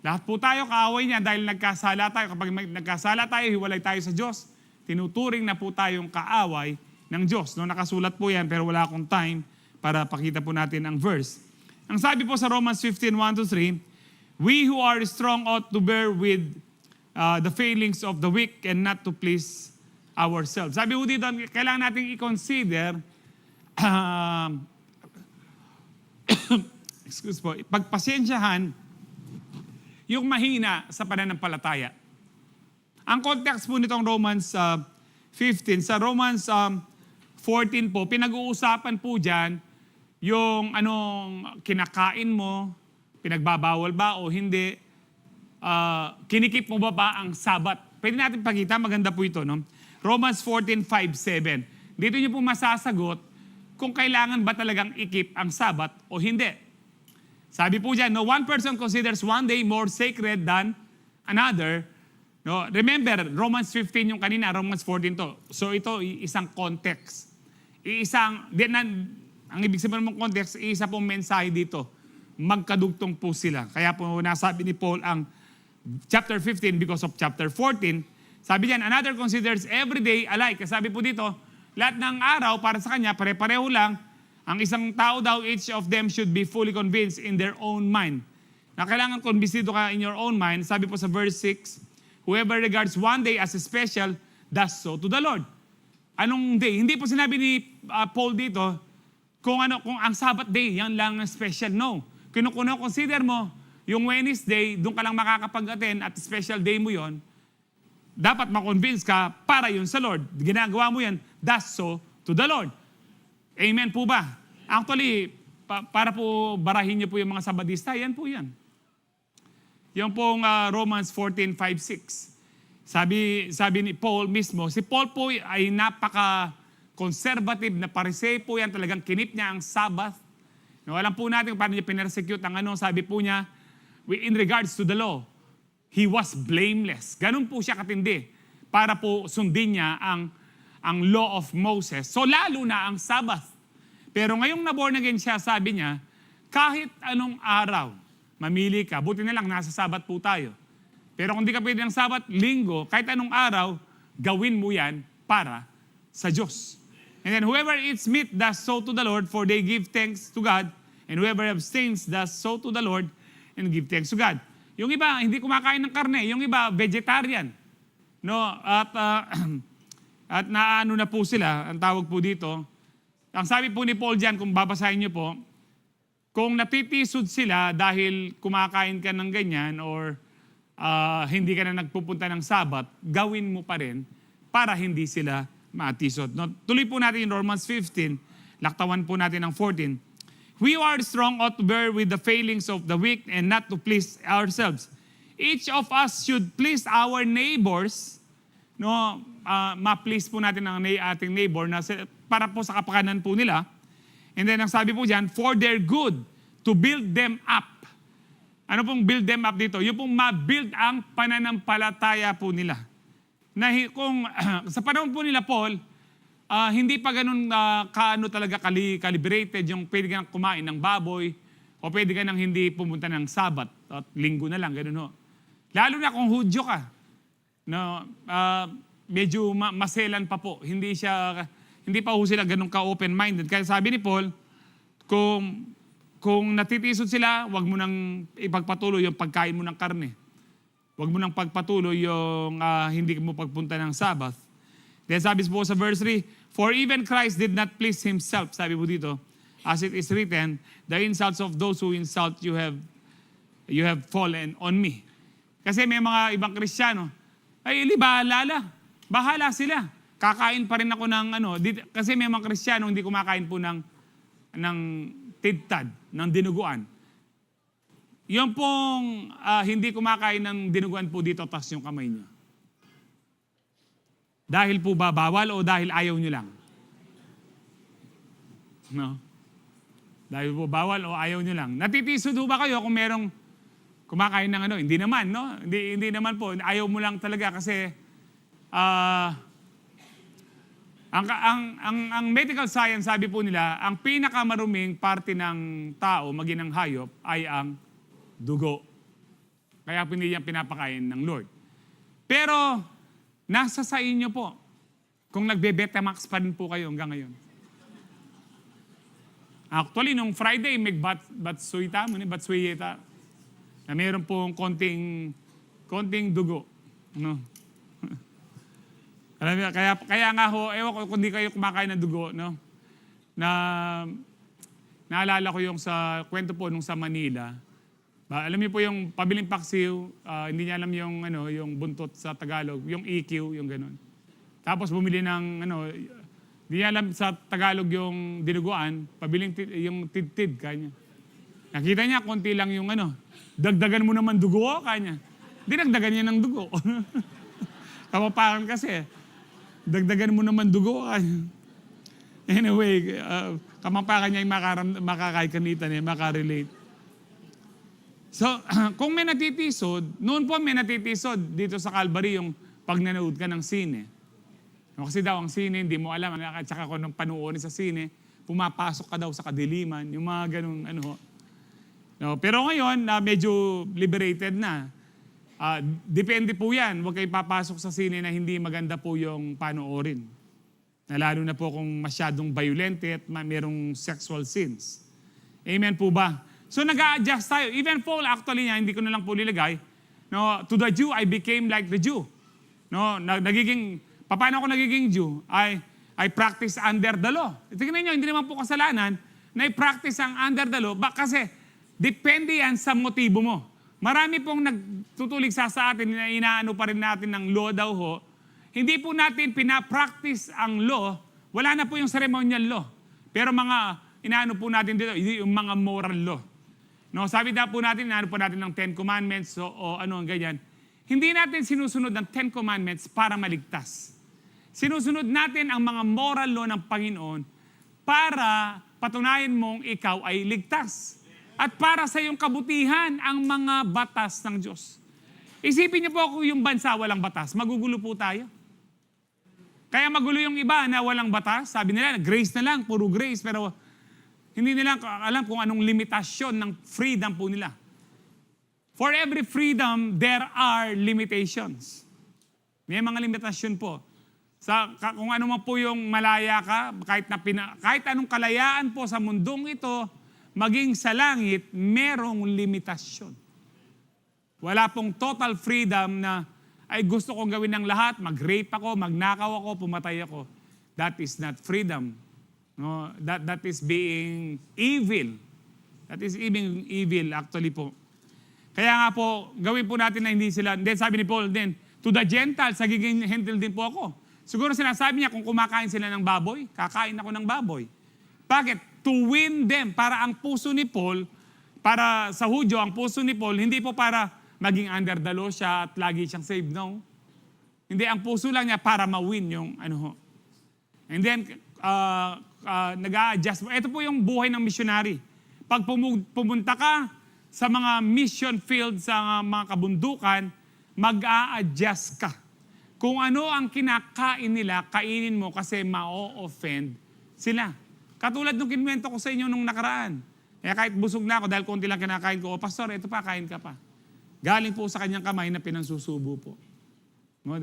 Lahat po tayo kaaway niya dahil nagkasala tayo. Kapag nagkasala tayo, hiwalay tayo sa Diyos. Tinuturing na po tayong kaaway ng Diyos. Nakasulat po yan pero wala akong time para pakita po natin ang verse. Ang sabi po sa Romans 15:1-3, we who are strong ought to bear with the failings of the weak and not to please ourselves. Sabi po dito, kailangan natin i-consider pagpasensyahan yung mahina sa pananampalataya. Ang context po nitong Romans 15, sa Romans 14 po, pinag-uusapan po dyan yung anong kinakain mo, pinagbabawal ba o hindi, kinikip mo ba ang Sabat. Pwede natin pakita, maganda po ito, no? Romans 14:5-7. Dito niyo po masasagot kung kailangan ba talagang ikip ang Sabat o hindi. Sabi po dyan, no, one person considers one day more sacred than another. No, remember, Romans 15 yung kanina, Romans 14 to. So ito, isang context. Ang ibig sabihin mong context, isa pong mensahe dito. magkadugtong po sila. Kaya po nasabi ni Paul ang chapter 15 because of chapter 14. Sabi diyan, another considers every day alike. Sabi po dito, lahat ng araw para sa kanya, pare-pareho lang. Ang isang tao daw, each of them should be fully convinced in their own mind. Na kailangan kumbinsido ka in your own mind. Sabi po sa verse 6, whoever regards one day as special, does so to the Lord. Anong day? Hindi po sinabi ni Paul dito, kung ang Sabbath day, yan lang ang special. No. Consider mo, yung Wednesday, doon ka lang makakapag-attend at special day mo yon, dapat makonvince ka para yun sa Lord. Ginagawa mo yan, does so to the Lord. Amen po ba? Actually, para po barahin niyo po yung mga Sabadista, yan po yan. Yung pong Romans 14:5-6. Sabi ni Paul mismo, si Paul po ay napaka-conservative na Pariseo po yan, talagang kinip niya ang Sabbath. No, alam po natin paano niya pinersecute ang sabi po niya, in regards to the law, he was blameless. Ganun po siya katindi para po sundin niya ang law of Moses. So lalo na ang Sabbath. Pero ngayong na-born again siya, sabi niya, kahit anong araw, mamili ka. Buti na lang, nasa Sabbath po tayo. Pero kung di ka pwede ng Sabbath, linggo, kahit anong araw, gawin mo yan para sa Diyos. And then whoever eats meat does so to the Lord, for they give thanks to God. And whoever abstains does so to the Lord, and give thanks to God. Yung iba, hindi kumakain ng karne. Yung iba, vegetarian. No? At naano na po sila, ang tawag po dito. Ang sabi po ni Paul dyan, kung babasahin niyo po, kung natitisod sila dahil kumakain ka ng ganyan or hindi ka na nagpupunta ng Sabat, gawin mo pa rin para hindi sila matisod. No, tuloy po natin in Romans 15, laktawan po natin ang 14. We who are strong ought to bear with the failings of the weak and not to please ourselves. Each of us should please our neighbors. No, ma-please po natin ang ating neighbor na para po sa kapakanan po nila. And then ang sabi po diyan, for their good, to build them up. Ano pong build them up dito? Yung pong ma-build ang pananampalataya po nila. Na kung sa panahon po nila Paul, hindi pa ganun talaga calibrated yung pwede ka kumain ng baboy o pwede ka nang hindi pumunta ng Sabat at linggo na lang, ganun ho. Lalo na kung Hudyo ka. No, medyo maselan pa po. Hindi pa ho sila ganun ka-open-minded. Kaya sabi ni Paul, kung natitisod sila, wag mo nang ipagpatuloy yung pagkain mo ng karne. Wag mo nang pagpatuloy yung hindi mo pagpunta ng Sabbath. Then sabi po sa verse 3, for even Christ did not please himself, sabi po dito, as it is written, the insults of those who insult you have fallen on me. Kasi may mga ibang Kristiyano, ay bahala sila. Kakain pa rin ako ng kasi may mga Kristiyano hindi kumakain po ng tidtad, ng dinuguan. Yung pong hindi kumakain ng dinuguan po dito, tas yung kamay niyo. Dahil po ba bawal o dahil ayaw niyo lang? No? Dahil po bawal o ayaw niyo lang. Natitisod ba kayo kung merong kumakain ng Hindi naman, no? Hindi naman po. Ayaw mo lang talaga kasi ang medical science, sabi po nila, ang pinakamaruming parte ng tao, maging ng hayop, ay ang dugo. Kaya hindi niya pinapakain ng Lord. Pero, nasa sa inyo po, kung nagbe-Betamax pa rin po kayo hanggang ngayon. Actually, nung Friday, may batsuita, na mayroon pong konting dugo. No? Alam niyo, kaya nga ho, ewan ko kung di kayo kumakain ng dugo, no? Naalala ko yung sa kwento po nung sa Manila. Alam niyo po yung pabiling paksiw, hindi niya alam yung yung buntot sa Tagalog, yung EQ, yung ganun. Tapos bumili ng hindi niya alam sa Tagalog yung dinuguan, pabiling yung tidtid kanya. Nakita niya konti lang yung dagdagan mo naman dugo kanya. Dinagdagan niya ng dugo. Kapapakan kasi. Dagdagan mo naman dugo. Anyway, kamapakan niya yung makakaikanita niya, makarelate. So, kung may natitisod, noon po may natitisod dito sa Calvary yung pag nanood ka ng sine. Kasi daw ang sine, hindi mo alam, at saka kung panuorin sa sine, pumapasok ka daw sa kadiliman, yung mga ganun, No, pero ngayon, medyo liberated na. Depende po yan. Huwag kayong papasok sa sine na hindi maganda po yung panoorin. Na lalo na po kung masyadong violent at merong sexual sins. Amen po ba? So nag-a-adjust tayo. Even Paul, actually, hindi ko na lang po nilagay. No, to the Jew, I became like the Jew. No, paano ako nagiging Jew? I practice under the law. Tingnan nyo, hindi naman po kasalanan na i-practice ang under the law. Kasi depende yan sa motibo mo. Marami pong nagtutulig sa atin na inaano pa rin natin ng law daw ho. Hindi po natin pinapractice ang law, wala na po yung ceremonial law. Pero inaano po natin dito, yung mga moral law. No, sabi na po natin, inaano po natin ng 10 Commandments o ano ang ganyan. Hindi natin sinusunod ng 10 Commandments para maligtas. Sinusunod natin ang mga moral law ng Panginoon para patunayan mong ikaw ay ligtas. At para sa iyong kabutihan ang mga batas ng Diyos. Isipin niyo po kung yung bansa walang batas, magugulo po tayo. Kaya magulo yung iba na walang batas. Sabi nila, grace na lang, puro grace. Pero hindi nila alam kung anong limitasyon ng freedom po nila. For every freedom, there are limitations. May mga limitasyon po. Kung ano man po yung malaya ka, kahit anong kalayaan po sa mundong ito, maging sa langit, merong limitasyon. Wala pong total freedom na ay gusto kong gawin ng lahat, mag-rape ako, magnakaw ako, pumatay ako. That is not freedom. No, that is being evil. That is being evil actually po. Kaya nga po, gawin po natin na hindi sila, then sabi ni Paul din, to the Gentiles, nagiging hentil din po ako. Siguro sinasabi niya kung kumakain sila ng baboy, kakain ako ng baboy. Bakit? To win them. Para ang puso ni Paul, para sa Hudyo, ang puso ni Paul, hindi po para maging under the law siya at lagi siyang saved. No. Hindi, ang puso lang niya para ma-win yung ano ho. And then, nag-a-adjust. Ito po yung buhay ng missionary. Pag pumunta ka sa mga mission field, sa mga kabundukan, mag-a-adjust ka. Kung ano ang kinakain nila, kainin mo kasi ma-o-offend sila. Katulad nung kinwento ko sa inyo nung nakaraan. Kaya kahit busog na ako dahil konti lang kinakain ko, pastor, ito pa, kain ka pa. Galing po sa kanyang kamay na pinansusubo po. No,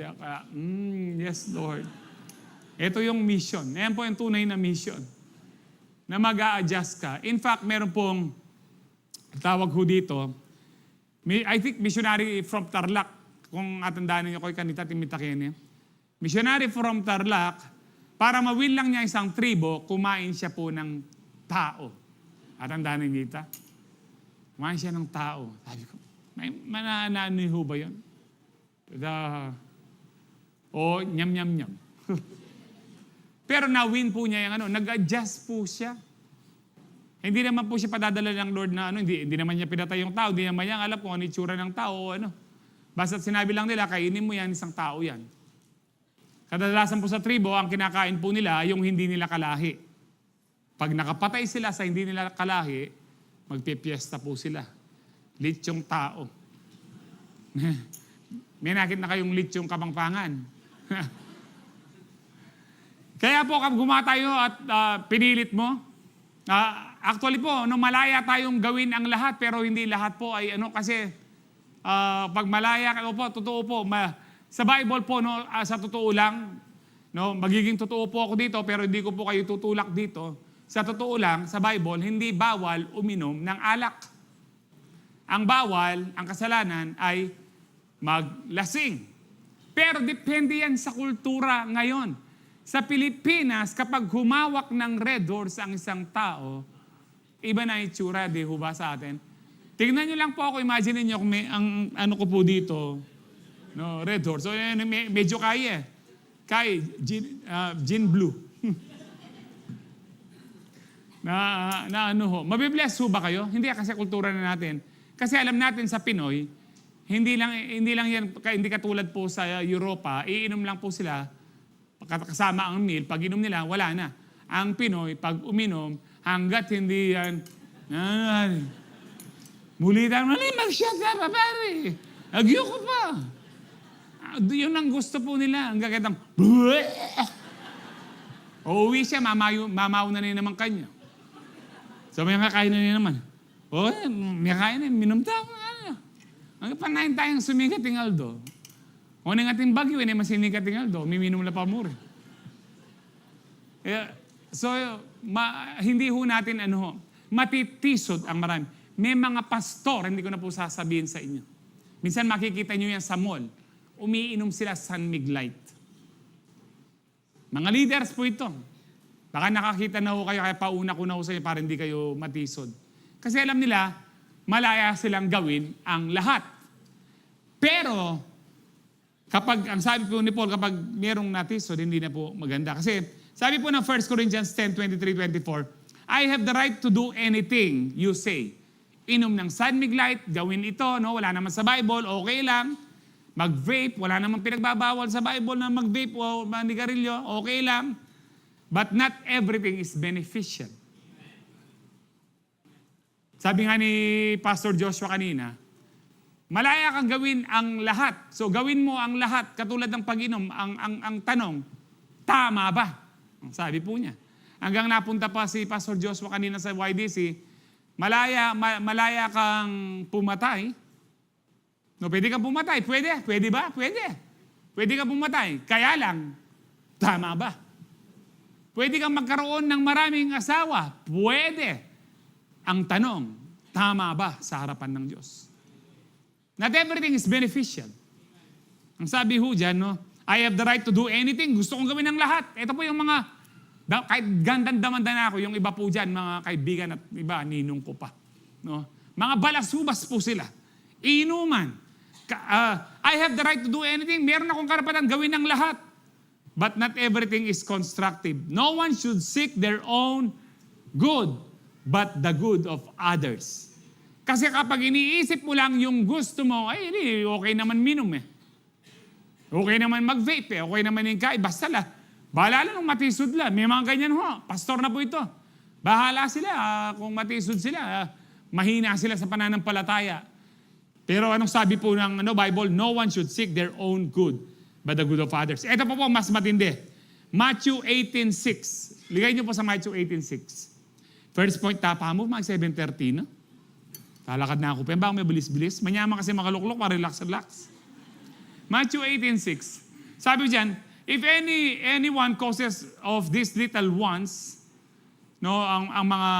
yes, Lord. Ito yung mission. Ayan po yung tunay na mission. Na mag-a-adjust ka. In fact, meron pong tawag ho dito, I think missionary from Tarlac, kung atandaan niyo ko kanita Timitakene. Missionary from Tarlac, para ma-win lang niya isang tribo, kumain siya po ng tao. Atandaan niyo dito? Kumain siya ng tao. Sabi ko, mananano ho ba yun? Nyam. Pero na-win po niya yung nag-adjust po siya. Hindi naman po siya padadala ng Lord na hindi naman niya pinatay yung tao, hindi naman niya alam kung ano itsura ng tao o ano. Basta't sinabi lang nila, kainin mo yan, isang tao yan. Kadalasan po sa tribo, ang kinakain po nila, yung hindi nila kalahi. Pag nakapatay sila sa hindi nila kalahi, magpipiesta po sila. Litsyong tao. May nakita na kayong litsyong kapangpangan. Kaya po, kung tayo at pinilit mo, actually po, malaya tayong gawin ang lahat, pero hindi lahat po ay kasi pag malaya ka po, totoo po, sa Bible po, sa totoo lang, magiging totoo po ako dito, pero hindi ko po kayo tutulak dito. Sa totoo lang, sa Bible, hindi bawal uminom ng alak. Ang bawal, ang kasalanan ay maglasing. Pero depende yan sa kultura ngayon. Sa Pilipinas, kapag humawak ng red horse ang isang tao, iba na itsura, di ho ba sa atin? Tingnan nyo lang po ako, imagine niyo kung may, ano ko po dito, red horse. So, medyo kaya. Kaya, gin blue. na ano ho. Mabibless ho ba kayo? Hindi kasi kultura na natin. Kasi alam natin sa Pinoy, hindi lang yan, hindi katulad po sa Europa, iinom lang po sila, kasama ang meal, pag inom nila, wala na. Ang Pinoy, pag uminom, hanggat hindi yan, mulitan mo, mag-shot ka pa, pare. Agyo ko pa. Yun ang gusto po nila. Ang gagandang, uuwi siya, mamaw na naman kanya. So may kakain na naman. O, may kain na, minumta ako. Ang panahin tayong sumikat ng Aldo. O nga ating bagyo, masinikat ng Aldo, miminum na pa mo rin. So, hindi ho natin matitisod ang marami. May mga pastor, hindi ko na po sasabihin sa inyo. Minsan makikita nyo yan sa mall. Umiinom sila San Mig Light. Mga leaders po ito. Baka nakakita na ho kayo, kaya pauna ko na ho sa inyo para hindi kayo matisod. Kasi alam nila, malaya silang gawin ang lahat. Pero, ang sabi po ni Paul, kapag merong natisod, hindi na po maganda. Kasi, sabi po ng 1 Corinthians 10:23-24, I have the right to do anything you say. Inom ng San Mig Light, gawin ito, wala naman sa Bible, okay lang. Mag-vape, wala naman pinagbabawal sa Bible na mag-vape o manigarilyo, okay lang. But not everything is beneficial. Sabi nga ni Pastor Joshua kanina, malaya kang gawin ang lahat. So gawin mo ang lahat, katulad ng pag-inom. Ang tanong, tama ba? Sabi po niya. Hanggang napunta pa si Pastor Joshua kanina sa YDC, malaya kang pumatay. Pwede kang pumatay. Pwede ba? Pwede kang pumatay. Kaya lang, tama ba? Pwede kang magkaroon ng maraming asawa. Pwede. Ang tanong, tama ba sa harapan ng Diyos? Not everything is beneficial. Ang sabi ho dyan, I have the right to do anything. Gusto kong gawin ng lahat. Ito po yung mga kahit gandang-damanda na ako, yung iba po dyan, mga kaibigan at iba, ninong ko pa. Mga balasubas po sila. Inuman. I have the right to do anything. Meron akong karapatan gawin ng lahat. But not everything is constructive. No one should seek their own good, but the good of others. Kasi kapag iniisip mo lang yung gusto mo, ay, okay naman minom eh. Okay naman mag-vape eh. Okay naman yung kain. Basta lang. Bahala lang matisod lang. May mga ganyan ho. Pastor na po ito. Bahala sila. Kung matisod sila, mahina sila sa pananampalataya. Pero anong sabi po ng Bible? No one should seek their own good, but the good of others. Ito po mas matindi. Matthew 18:6. Ligay niyo po sa Matthew 18:6. First point, tapa mo, mag 7:30, no? Talakad na ako. Baka may bilis-bilis. Manyaman kasi makaluklok, relax-relax. Matthew 18:6. Sabi diyan, if anyone causes of these little ones, ang mga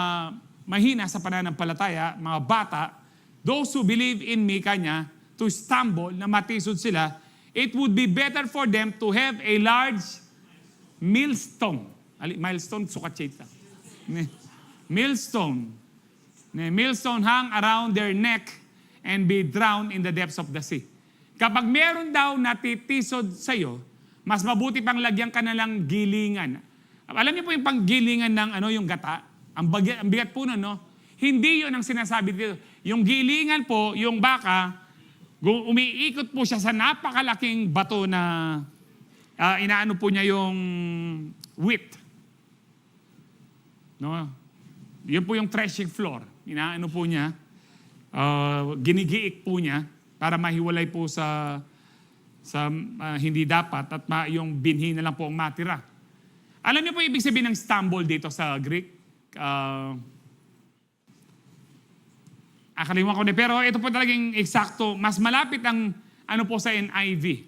mahina sa pananampalataya, mga bata, those who believe in me, kanya, to stumble, na matisod sila, it would be better for them to have a large millstone. Milestone, sukatsita. Millstone. Millstone hang around their neck and be drowned in the depths of the sea. Kapag meron daw natitisod sa'yo, mas mabuti pang lagyan ka na lang gilingan. Alam niyo po yung panggilingan ng yung gata? Ang bigat po nun, Hindi yun ang sinasabi dito. Yung gilingan po, yung baka, umiikot po siya sa napakalaking bato na inaano po niya yung wheat. Yun po yung threshing floor. Inaano po niya, ginigiik po niya para mahiwalay po sa hindi dapat at yung binhi na lang po ang matira. Alam niyo po ibig sabihin ng stumble dito sa Greek? Akalimutan ko na. Pero ito po talagang eksakto. Mas malapit ang po sa NIV.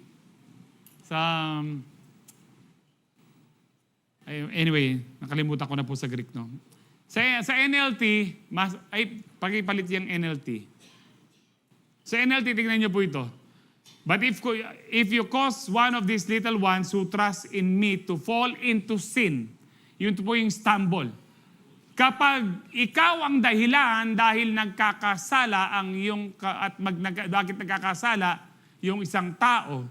Anyway, nakalimutan ko na po sa Greek, no? Sa NLT, pakipalit yung NLT. Sa NLT, tingnan niyo po ito. But if you cause one of these little ones who trust in me to fall into sin, yun po yung stumble. Kapag ikaw ang dahilan dahil nagkakasala bakit nagkakasala yung isang tao,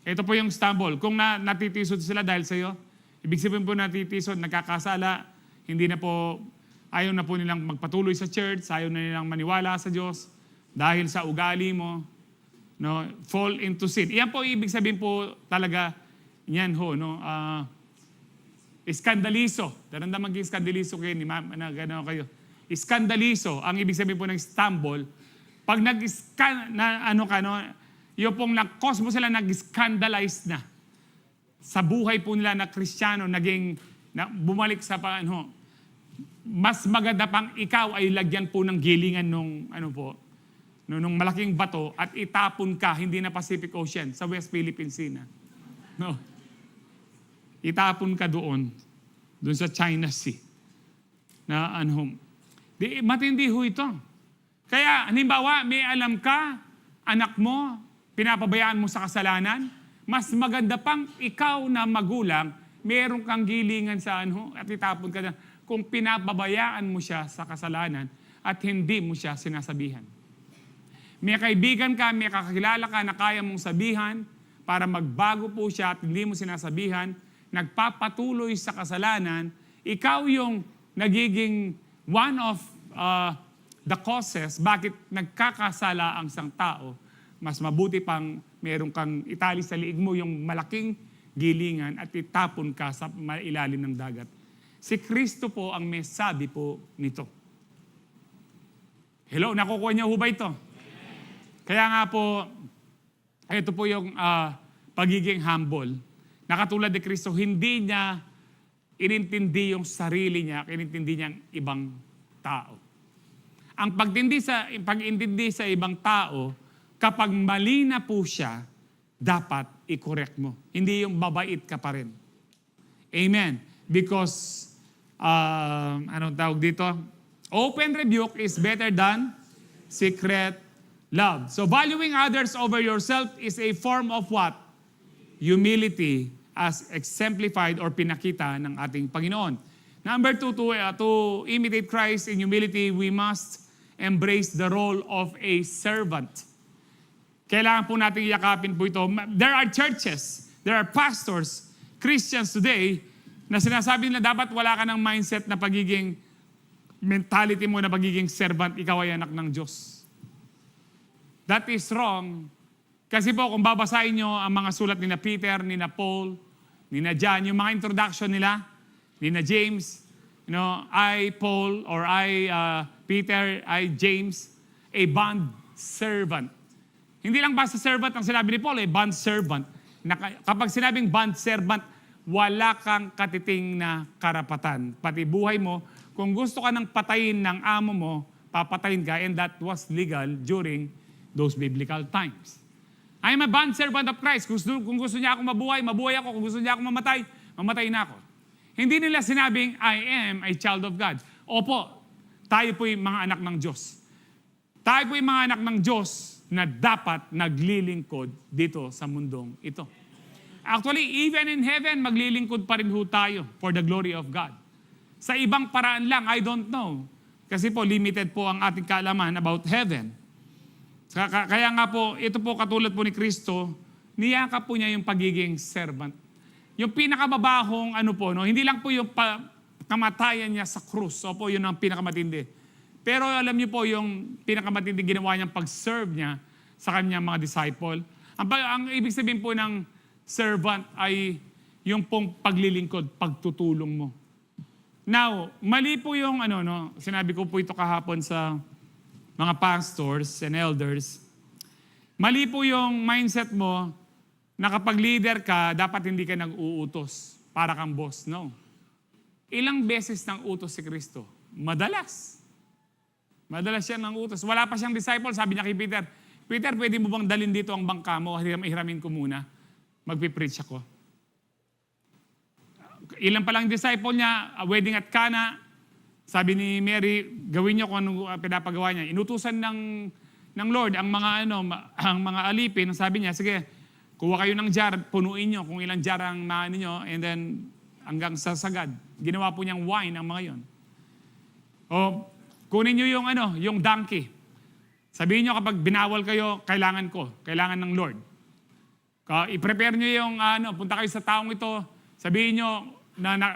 ito po yung stumble. Kung natitisod sila dahil sa iyo, ibig sabihin po natitisod, nagkakasala, hindi na po, ayaw na po nilang magpatuloy sa church, ayaw na nilang maniwala sa Diyos dahil sa ugali mo, fall into sin. Iyan po ibig sabihin po talaga, yan ho, iskandaliso. Daramdaman kayo iskandaliso kayo, gano'n kayo. Iskandaliso, ang ibig sabihin po ng stumble, pag yung pong nag-cause mo sila nag-scandalize na sa buhay po nila na Kristiyano, bumalik sa mas maganda pang ikaw ay lagyan po ng gilingan nung nung malaking bato at itapon ka, hindi na Pacific Ocean, sa West Philippine Sea na. No. Itapon ka doon sa China Sea. Na matindi ho ito. Kaya, halimbawa, may alam ka, anak mo, pinapabayaan mo sa kasalanan, mas maganda pang ikaw na magulang, meron kang gilingan sa at itapon ka na, kung pinapabayaan mo siya sa kasalanan at hindi mo siya sinasabihan. May kaibigan ka, may kakilala ka na kaya mong sabihan para magbago po siya at hindi mo sinasabihan, nagpapatuloy sa kasalanan, ikaw yung nagiging one of the causes bakit nagkakasala ang isang tao. Mas mabuti pang meron kang itali sa liig mo yung malaking gilingan at itapon ka sa ilalim ng dagat. Si Kristo po ang may sabi po nito. Hello, nakukuha niyo ho ba ito? Kaya nga po, ito po yung pagiging humble. Nakatulad ni Kristo, hindi niya inintindi yung sarili niya, inintindi niya ang ibang tao. Ang pag-intindi sa ibang tao, kapag mali na po siya, dapat i-correct mo. Hindi yung babait ka pa rin. Amen. Because, anong tawag dito? Open rebuke is better than secret love. So valuing others over yourself is a form of what? Humility as exemplified or pinakita ng ating Panginoon. Number 2, to imitate Christ in humility, we must embrace the role of a servant. Kailangan po natin yakapin po ito. There are churches, there are pastors, Christians today, na sinasabi nila dapat wala ka ng mindset na pagiging mentality mo na pagiging servant, ikaw ay anak ng Diyos. That is wrong. Kasi po kung babasahin nyo ang mga sulat ni na Peter, ni na Paul, ni na John, yung mga introduction nila, ni na James, I Paul or I Peter, I James, a bond servant. Hindi lang basta servant ang sinabi ni Paul, bond servant. Kapag sinabing bond servant, wala kang katiting na karapatan. Pati buhay mo, kung gusto ka ng patayin ng amo mo, papatayin ka, and that was legal during those biblical times. I am a bondservant of Christ. Kung gusto niya akong mabuhay, mabuhay ako. Kung gusto niya akong mamatay, mamatay na ako. Hindi nila sinabing, I am a child of God. Opo, tayo po'y mga anak ng Diyos. Tayo po'y mga anak ng Diyos na dapat naglilingkod dito sa mundong ito. Actually, even in heaven, maglilingkod pa rin ho tayo for the glory of God. Sa ibang paraan lang, I don't know. Kasi po, limited po ang ating kaalaman about heaven. Kaya nga po, ito po katulad po ni Kristo, niyakap po niya yung pagiging servant. Yung pinakamabahong hindi lang po yung kamatayan niya sa krus. Opo, yun ang pinakamatindi. Pero alam niyo po yung pinakamatindi ginawa niyang pag-serve niya sa kanyang mga disciple. Ang ibig sabihin po ng servant ay yung pong paglilingkod, pagtutulong mo. Now, mali po yung sinabi ko po ito kahapon sa mga pastors and elders, mali po yung mindset mo na kapag leader ka, dapat hindi ka nag-uutos para kang boss. No. Ilang beses nang utos si Kristo? Madalas. Madalas siya nang utos. Wala pa siyang disciple, sabi niya kay Peter, Peter, pwede mo bang dalhin dito ang bangka mo? Hiramin ko muna. Magpipreach ako. Ilan pa lang disciple niya, wedding at Cana, sabi ni Mary, gawin niyo kung ano pinapagawa niya. Inutusan ng Lord ang mga alipin. Sabi niya, sige, kuha kayo ng jar, punuin niyo kung ilang jar ang niyo, and then hanggang sa sagad. Ginawa po niyang wine ang mga yon. O kunin niyo yung donkey. Sabihin niyo kapag binawal kayo, kailangan ng Lord. I-prepare niyo yung punta kayo sa taong ito, sabihin niyo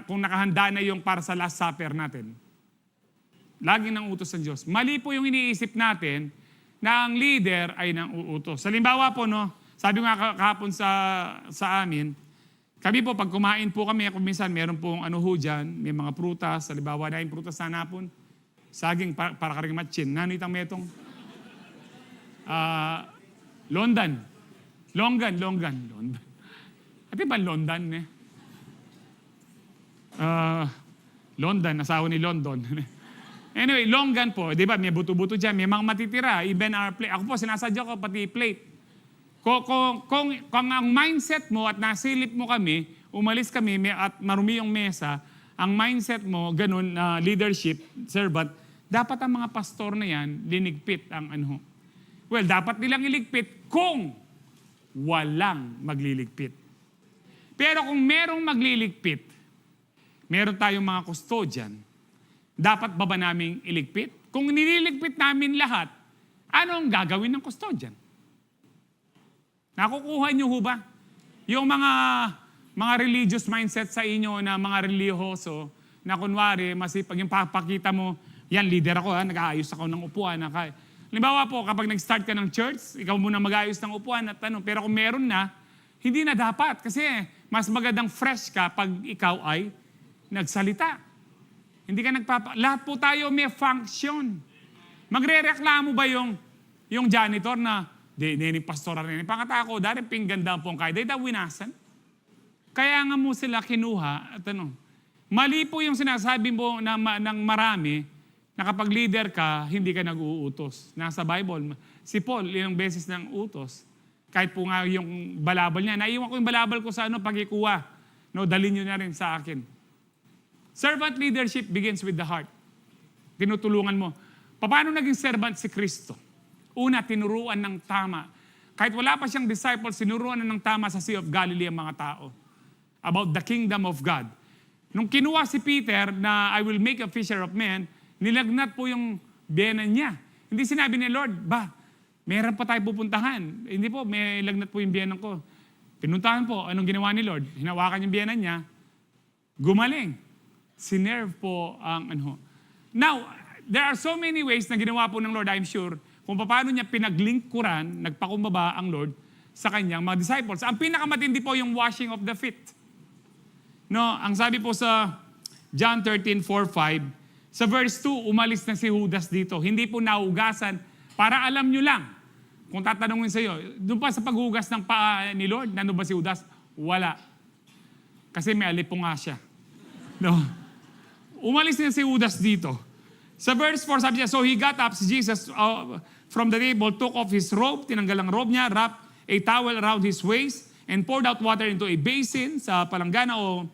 kung nakahanda na yung para sa Last Supper natin. Lagi ng utos ng Diyos. Mali po yung iniisip natin na ang leader ay nang uutos. Halimbawa po, sabi nga kahapon sa amin, kami po, pag kumain po kami, kung minsan meron pong dyan, may mga prutas, halimbawa na yung prutas na napon, saging para karing matchin, nanitang metong, Longgan. At ba Londan, London, asawa ni London. Anyway, longgan po, di ba, may buto-buto dyan, may mga matitira, even our plate. Ako po, sinasadya ko pati plate. Kung ang mindset mo at nasilip mo kami, umalis kami at marumi yung mesa, ang mindset mo, ganun, leadership, servant, dapat ang mga pastor na yan, linigpit ang ano. Well, dapat nilang iligpit kung walang magliligpit. Pero kung merong magliligpit, meron tayong mga custodian, dapat ba naming iligpit? Kung nililigpit namin lahat, ano ang gagawin ng custodian? Nakukuha niyo ho ba? Yung mga religious mindset sa inyo na mga reliyoso, na kunwari, masipag yung papakita mo, yan, leader ako, nag-aayos ako ng upuan. Halimbawa po, kapag nag-start ka ng church, ikaw muna mag-aayos ng upuan at ano, pero kung meron na, hindi na dapat. Kasi mas magandang fresh ka pag ikaw ay nagsalita. Hindi ka lahat po tayo may function. Magre-reklamo ba yung janitor na, nini pastora rin, pangata ko, dari pingganda po ang kaya, day winasan. Kaya nga mo sila kinuha, at ano, mali po yung sinasabi mo ng marami, na kapag leader ka, hindi ka nag-uutos. Nasa Bible, si Paul, ilang beses nang utos. Kahit po nga yung balabal niya, naiwan ko yung balabal ko sa pagkikuha. No, dalhin nyo na rin sa akin. Servant leadership begins with the heart. Tinutulungan mo. Paano naging servant si Kristo? Una, tinuruan ng tama. Kahit wala pa siyang disciples, tinuruan ng tama sa Sea of Galilee ang mga tao. About the kingdom of God. Nung kinuha si Peter na I will make a fisher of men, nilagnat po yung biyenan niya. Hindi sinabi ni Lord, meron pa tayo pupuntahan. Hindi po, may lagnat po yung biyenan ko. Pinuntahan po, anong ginawa ni Lord? Hinawakan yung biyenan niya, gumaling. Sinerve po ang Now, there are so many ways na ginawa po ng Lord, I'm sure, kung paano niya pinaglingkuran, nagpakumbaba ang Lord sa kanyang mga disciples. Ang pinakamatindi po yung washing of the feet. No, ang sabi po sa John 13:4-5, sa verse 2, umalis na si Judas dito. Hindi po naugasan para alam nyo lang. Kung tatanungin sa iyo, doon pa sa paghugas ng paa ni Lord, nandun ba si Judas? Wala. Kasi may alipong nga siya. No. Umalis na si Judas dito. Sa verse 4, sabi niya, so he got up, si Jesus from the table, took off his robe, tinanggal ang robe niya, wrapped a towel around his waist, and poured out water into a basin sa palanggana o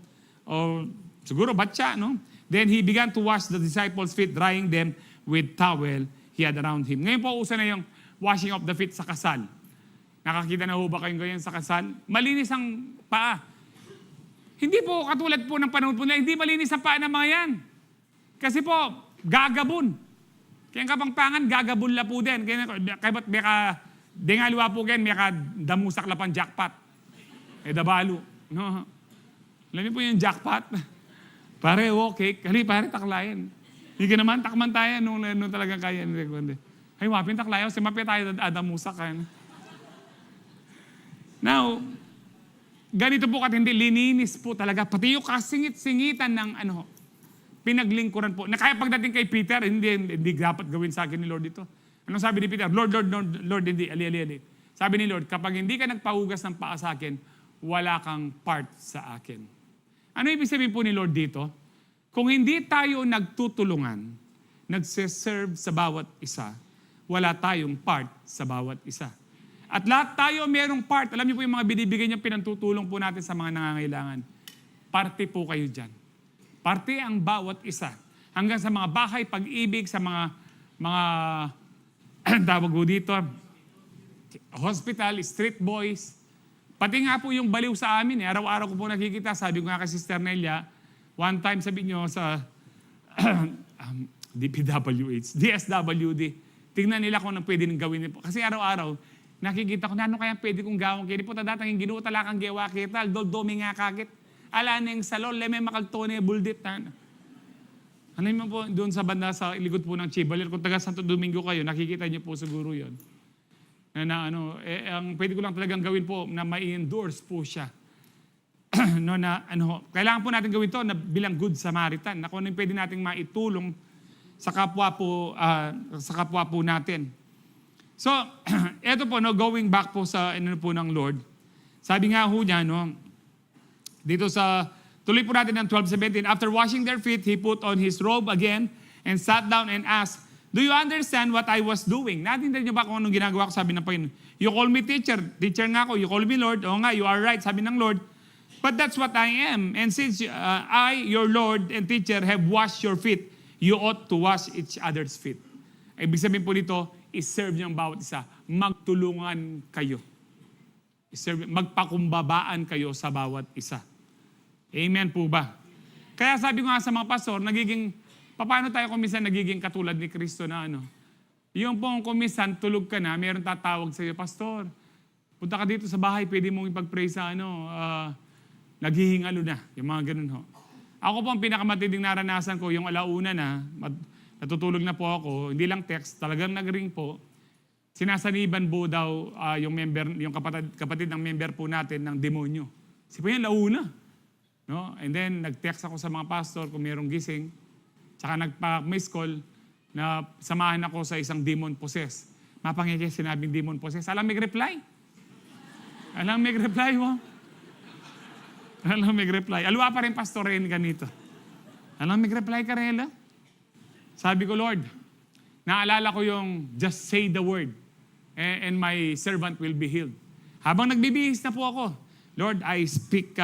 siguro batya, no? Then he began to wash the disciples' feet, drying them with towel he had around him. Ngayon po, uso na yung washing of the feet sa kasal. Nakakita na ho ba kayong ganyan sa kasal? Malinis ang paa. Hindi po katulad po ng panahon po na hindi malinis ang paa ng mga yan. Kasi po, gagabon. Kaya kapangpangan, gagabon la po din. Kaya ba't dengaliwa po kayo, may damusak la pang jackpot. Dabalo. No? Alam niyo po yung jackpot? Pare, okay. Kali, pare, taklayan. Hindi ka naman, takman tayo nung talagang kaya. Ay, wapin taklayan. Simapi tayo, adamusak. Now, ganito po katindi, lininis po talaga. Pati yung kasingit-singitan ng pinaglingkuran po. Na kaya pagdating kay Peter, hindi dapat gawin sa akin ni Lord ito. Anong sabi ni Peter? Lord, hindi. Ali. Sabi ni Lord, kapag hindi ka nagpahugas ng paa sa akin, wala kang part sa akin. Ano ibig sabihin po ni Lord dito? Kung hindi tayo nagtutulungan, nagsiserve sa bawat isa, wala tayong part sa bawat isa. At lahat tayo merong part. Alam niyo po yung mga binibigay niyo, pinantutulong po natin sa mga nangangailangan. Parte po kayo dyan. Parte ang bawat isa. Hanggang sa mga bahay, pag-ibig, sa mga tawag po dito, hospital, street boys. Pati nga po yung baliw sa amin. Araw-araw ko po nakikita. Sabi ko nga kay Sister Nelia, one time sabi niyo sa DSWD, tingnan nila kung anong pwede nang gawin niyo. Kasi araw-araw, nakikita ko na ano kaya pwede kong gawin. Kaya po tadatang yung ginuo talakang gewa kita, doldome nga kakit. Ala na yung salon, leme makagtone, buldit. Ano naman po doon sa banda sa likod po ng Chibalir, kung taga Santo Domingo kayo, nakikita niyo po siguro yon. Ang pwede ko lang talagang gawin po na ma-endorse po siya. Kailangan po natin gawin to na bilang good Samaritan. Na kung ano yung pwede nating maitulong sa kapwa po natin. So, eto po, going back po sa po ng Lord. Sabi nga ho niya, dito sa Tuloy po natin ng 12:17. After washing their feet, he put on his robe again and sat down and asked, "Do you understand what I was doing?" Natindihan niyo ba kung anong ginagawa ko? Sabi ng Panginoon. You call me teacher. Teacher nga ako. You call me Lord. Oo nga, you are right. Sabi ng Lord. But that's what I am. And since I, your Lord and teacher, have washed your feet, you ought to wash each other's feet. Ibig sabihin po dito, iserve niyo ang bawat isa. Magtulungan kayo. Magpakumbabaan kayo sa bawat isa. Amen po ba? Kaya sabi ko nga sa mga pastor, paano tayo kumisan nagiging katulad ni Kristo na ano? Yung pong kumisan, tulog ka na, mayroon tatawag sa iyo, Pastor, punta ka dito sa bahay, pwede mong ipag-pray sa naghihingalo na. Yung mga ganun ho. Ako po ang pinakamatinding naranasan ko, yung alauna na, natutulog na po ako, hindi lang text, talagang nag-ring po. Sinasaniban po daw yung kapatid ng member po natin ng demonyo. Kasi po yan, launa. No? And then, nag-text ako sa mga pastor kung mayroong gising. Tsaka nagpa-miss call na samahan ako sa isang demon possessed. Mapangiti, sinabing demon possessed. Alam, may reply. Mo. Alam, may reply. Alwa pa rin Pastor Ren ganito. Alam, may reply ka rin. Sabi ko, Lord, naalala ko yung just say the word and my servant will be healed. Habang nagbibihis na po ako, Lord, I speak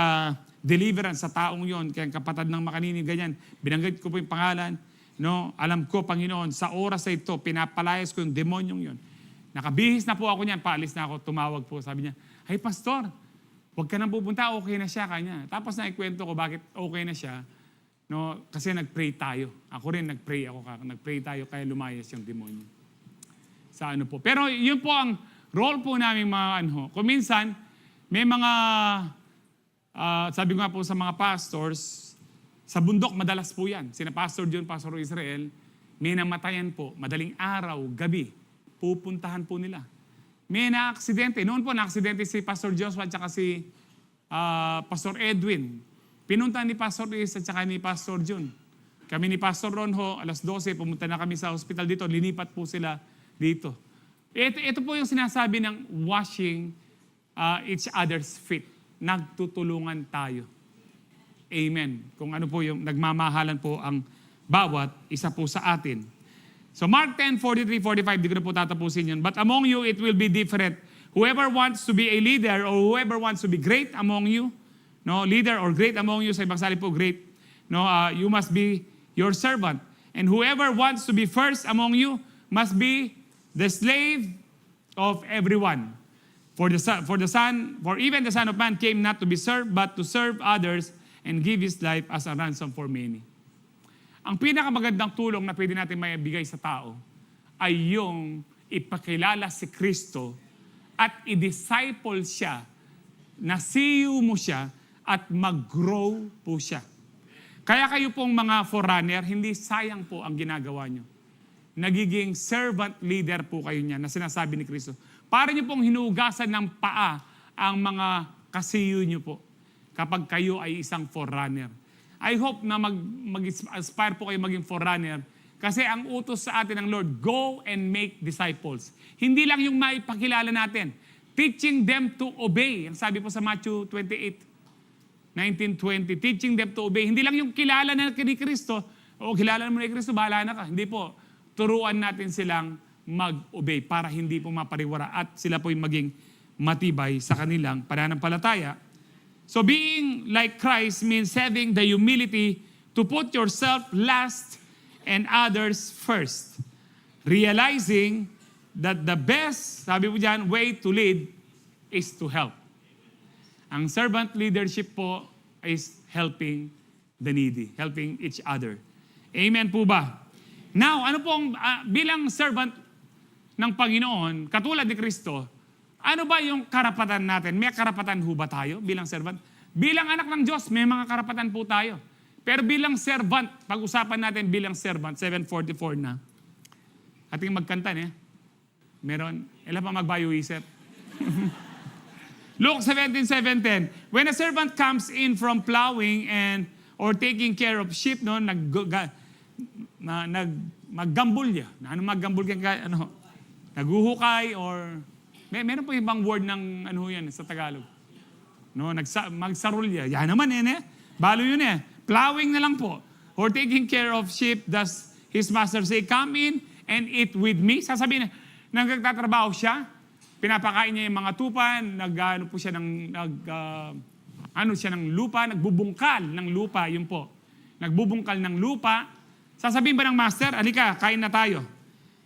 deliverance sa taong yon, kaya kapatid ng makaninig, ganyan. Binanggit ko po yung pangalan. No, alam ko, Panginoon, sa oras na ito, pinapalayas ko yung demonyong yon. Nakabihis na po ako niyan, paalis na ako, tumawag po. Sabi niya, "Hey, Pastor, huwag ka nang pupunta, okay na siya kanya." Tapos naikwento ko bakit okay na siya. No, kasi nag-pray tayo. Ako rin nag-pray tayo, kaya lumayas yung demonyo. Sa ano po. Pero yun po ang role po namin mga kung minsan, may mga, sabi ko nga po sa mga pastors, sa bundok, madalas po yan. Sina Pastor John, Pastor Israel, may namatayan po, madaling araw, gabi, pupuntahan po nila. May na-aksidente. Noon po, na-aksidente si Pastor Joshua at saka si Pastor Edwin. Pinunta ni Pastor Is at saka ni Pastor John. Kami ni Pastor Ronho, alas 12, pumunta na kami sa hospital dito. Linipat po sila dito. Ito po yung sinasabi ng washing each other's feet. Nagtutulungan tayo. Amen. Kung ano po yung nagmamahalan po ang bawat isa po sa atin. So Mark 10:43-45, di ko na po tatapusin yun. But among you, it will be different. Whoever wants to be a leader or whoever wants to be great among you, no, leader or great among you, sa ibang salita po, great, no, you must be your servant. And whoever wants to be first among you must be the slave of everyone. For even the Son of Man came not to be served, but to serve others and give His life as a ransom for many. Ang pinakamagandang tulong na pwede natin maibigay sa tao ay yung ipakilala si Kristo at i-disciple siya, na-see-you mo siya at mag-grow po siya. Kaya kayo pong mga forerunner, hindi sayang po ang ginagawa nyo. Nagiging servant leader po kayo niya na sinasabi ni Kristo. Para nyo pong hinugasan ng paa ang mga kasiyo nyo po kapag kayo ay isang forerunner. I hope na mag-aspire po kayo maging forerunner kasi ang utos sa atin ng Lord, go and make disciples. Hindi lang yung maipakilala natin, teaching them to obey. Ang sabi po sa Matthew 28:19-20, teaching them to obey. Hindi lang yung kilala na ni Kristo, o kilala mo ni Kristo, bahala na ka. Hindi po. Turuan natin silang mag-obey para hindi po mapariwara at sila po yung maging matibay sa kanilang pananampalataya. So being like Christ means having the humility to put yourself last and others first. Realizing that the best, sabi po dyan, way to lead is to help. Ang servant leadership po is helping the needy, helping each other. Amen po ba? Now, ano pong bilang servant ng Panginoon, katulad ni Kristo, ano ba yung karapatan natin? May karapatan ho ba tayo bilang servant? Bilang anak ng Diyos, may mga karapatan po tayo. Pero bilang servant, pag-usapan natin bilang servant, 7:44 na. Ating magkanta niya. Meron, ilan pa magbayo-isip? Luke 17:10. When a servant comes in from plowing or taking care of sheep, no, maggambol niya. Ano maggambol kaya? Naguhukay or meron po ibang word ng ano yan sa Tagalog. No, magsarulya. Yan naman Balo yun eh. Plowing na lang po. Or taking care of sheep, does his master say, come in and eat with me? Sasabihin, nagtatrabaho siya, pinapakain niya yung mga tupa, nag-ano po siya ng lupa, nagbubungkal ng lupa, yun po. Nagbubungkal ng lupa. Sasabihin ba ng master, alika, kain na tayo.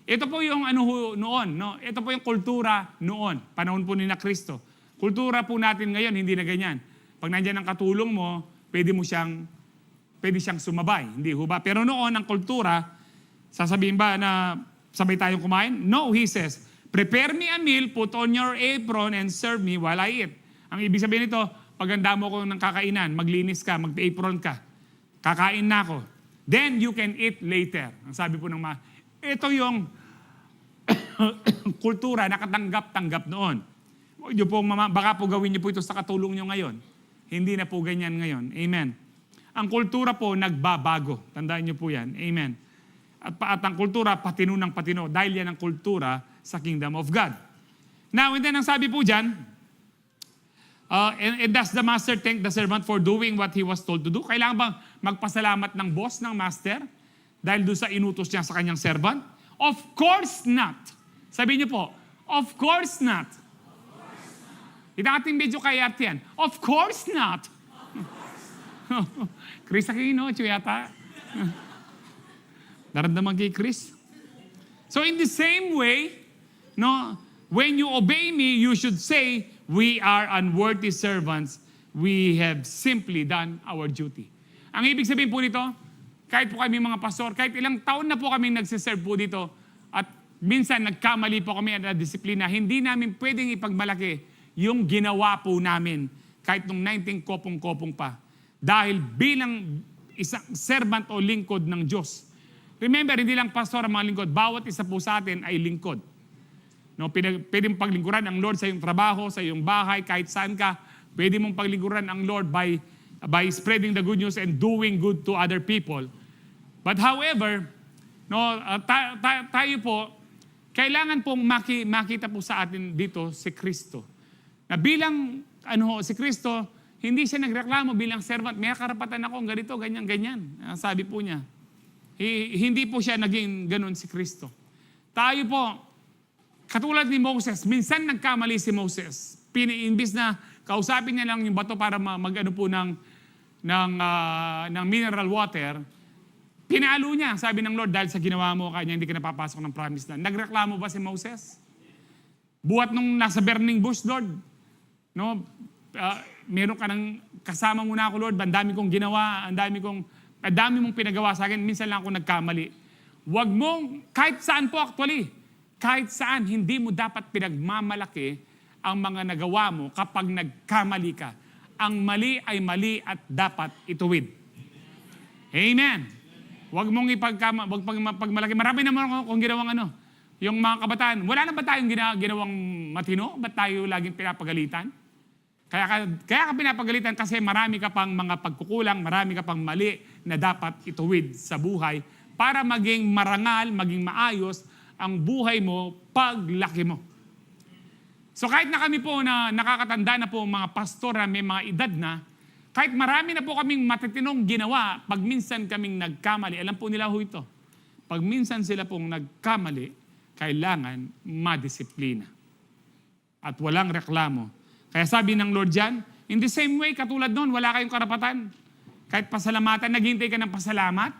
Ito po yung noon, no? Ito po yung kultura noon, panahon po ni na Kristo. Kultura po natin ngayon, hindi na ganyan. Pag nandiyan ang katulong mo, pwede siyang sumabay, hindi ho ba? Pero noon, ang kultura, sasabihin ba na sabay tayong kumain? No, he says, prepare me a meal, put on your apron, and serve me while I eat. Ang ibig sabihin nito, paganda mo ko ng kakainan, maglinis ka, mag-apron ka, kakain na ako. Then you can eat later. Ang sabi po ng ito yung kultura na katanggap-tanggap noon. Baka po gawin niyo po ito sa katulong niyo ngayon. Hindi na po ganyan ngayon. Amen. Ang kultura po nagbabago. Tandaan niyo po yan. Amen. At ang kultura patino ng patino dahil yan ang kultura sa kingdom of God. Now, and then ang sabi po dyan, and does the master thank the servant for doing what he was told to do? Kailangan bang magpasalamat ng boss, ng master? Dahil doon sa inutos niya sa kanyang servant? Of course not. Sabi niyo po, of course not. Ito ating medyo kayat yan. Of course not. Chris Aquino, yata. Naramdaman kay Chris. So in the same way, no, when you obey me, you should say, we are unworthy servants. We have simply done our duty. Ang ibig sabihin po nito, kahit po kami mga pastor, kahit ilang taon na po kami nagsiserve po dito, at minsan nagkamali po kami at disiplina, hindi namin pwedeng ipagmalaki yung ginawa po namin kahit nung 19 kopong-kopong pa. Dahil bilang isang servant o lingkod ng Diyos. Remember, hindi lang pastor ang mga lingkod, bawat isa po sa atin ay lingkod. No, pwede mong paglingkuran ang Lord sa iyong trabaho, sa iyong bahay, kahit saan ka. Pwede mong paglingkuran ang Lord by spreading the good news and doing good to other people. But however, no, tayo po, kailangan pong makita po sa atin dito si Kristo. Na bilang si Kristo, hindi siya nagreklamo bilang servant. May karapatan ako, ganito, ganyan. Sabi po niya. Hindi po siya naging ganun si Kristo. Tayo po, katulad ni Moses, minsan nagkamali si Moses. Imbis na kausapin niya lang yung bato para mag-ano po ng mineral water, pinalo niya, sabi ng Lord, dahil sa ginawa mo, kanya hindi ka napapasok ng promised land. Nagreklamo ba si Moses? Buhat nung nasa burning bush, Lord, no, meron ka ng kasama mo na ako, Lord, ang dami kong ginawa, ang dami mong pinagawa sa akin, minsan lang ako nagkamali. Huwag mong, kahit saan po actually, kahit saan, hindi mo dapat pinagmamalaki ang mga nagawa mo kapag nagkamali ka. Ang mali ay mali at dapat ituwid. Amen. Huwag mong pagmalaki. Marami naman kung ginawang yung mga kabataan. Wala na ba tayong ginawang matino? Ba't tayo laging pinapagalitan? Kaya ka pinapagalitan kasi marami ka pang mga pagkukulang, marami ka pang mali na dapat ituwid sa buhay para maging marangal, maging maayos ang buhay mo paglaki mo. So kahit na kami po na nakakatanda na po mga pastor na may mga edad na, kahit marami na po kaming matitinong ginawa, pag minsan kaming nagkamali, alam po nila ho ito, pag minsan sila pong nagkamali, kailangan madisiplina. At walang reklamo. Kaya sabi ng Lord dyan, in the same way, katulad noon, wala kayong karapatan. Kahit pasalamatan, naghintay ka ng pasalamat.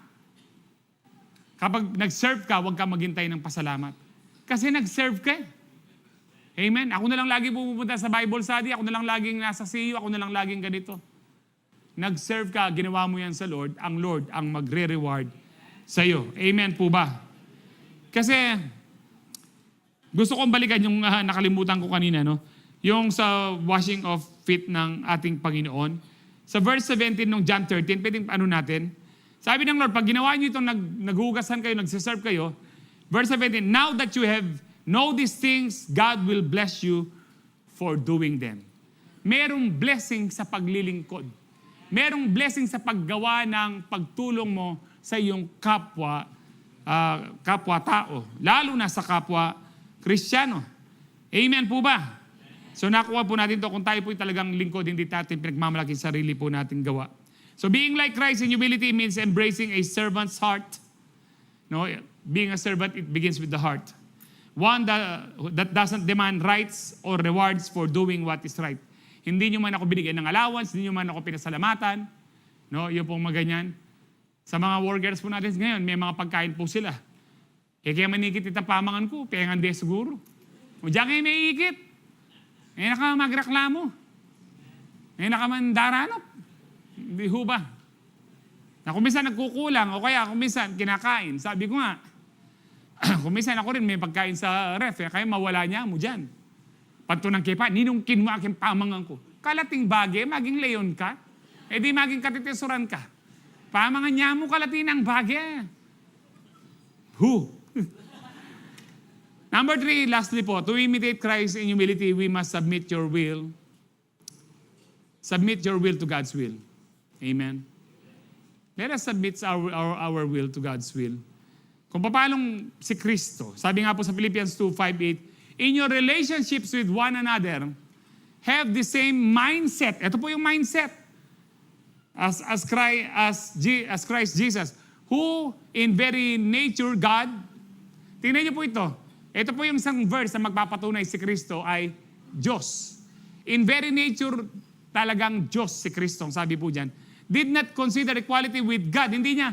Kapag nag-serve ka, huwag ka maghintay ng pasalamat. Kasi nag-serve ka. Amen? Ako na lang lagi pupunta sa Bible study, ako na lang laging nasa CU, ako na lang laging ganito. Nag-serve ka, ginawa mo yan sa Lord, ang Lord ang magre-reward sa iyo. Amen po ba? Kasi, gusto kong balikan yung nakalimutan ko kanina, no? Yung sa washing of feet ng ating Panginoon. Sa verse 17 ng John 13, pwedeng natin? Sabi ng Lord, pag ginawa niyo itong naghugasan kayo, nagsiserve kayo, verse 17, now that you have know these things, God will bless you for doing them. Merong blessing sa paglilingkod. Merong blessing sa paggawa ng pagtulong mo sa iyong kapwa-tao. Lalo na sa kapwa-Kristiyano. Amen po ba? So nakuha po natin to kung tayo po talagang lingkod, hindi natin pinagmamalaki sarili po natin gawa. So being like Christ in humility means embracing a servant's heart. No, being a servant, it begins with the heart. One that doesn't demand rights or rewards for doing what is right. Hindi nyo man ako binigyan ng allowance, hindi nyo man ako pinasalamatan. No, yun pong mga ganyan. Sa mga workers po natin ngayon, may mga pagkain po sila. Kaya manikit itang pamangan ko, kaya nga hindi siguro. O diyan kayo naiikit. Ngayon na ka magreklamo. Ngayon na ka mandaranop. Hindi ho ba? Na kung minsan nagkukulang, o kaya kung minsan kinakain, sabi ko nga, kung minsan ako rin may pagkain sa ref, kaya mawala niya mo dyan. Pantunang kipa, ninungkin mo aking pamangan ko. Kalating bagay, maging leon ka. E di maging katitisuran ka. Pamangan niya mo kalating ang bagay. Who? Number 3, lastly po, to imitate Christ in humility, we must submit your will. Submit your will to God's will. Amen. Let us submit our will to God's will. Kung paano si Kristo, sabi nga po sa Philippians 2:5-8, in your relationships with one another, have the same mindset. Ito po yung mindset. As Christ Jesus, who in very nature God. Tingnan niyo po ito. Ito po yung isang verse na magpapatunay si Kristo ay Diyos. In very nature, talagang Diyos si Kristo. Sabi po dyan, did not consider equality with God. Hindi niya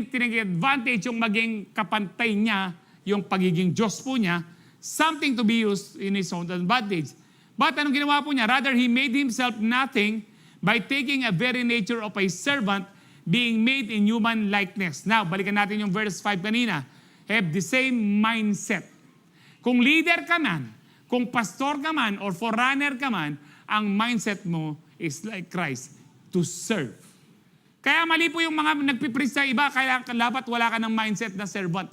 tinag-advantage yung maging kapantay niya, yung pagiging Diyos po niya, something to be used in his own advantage. But anong ginawa po niya? Rather, he made himself nothing by taking a very nature of a servant, being made in human likeness. Now, balikan natin yung verse 5 kanina. Have the same mindset. Kung leader ka man, kung pastor ka man, or forerunner ka man, ang mindset mo is like Christ, to serve. Kaya mali po yung mga nagpipreach sa iba, kaya dapat wala ka ng mindset na servant.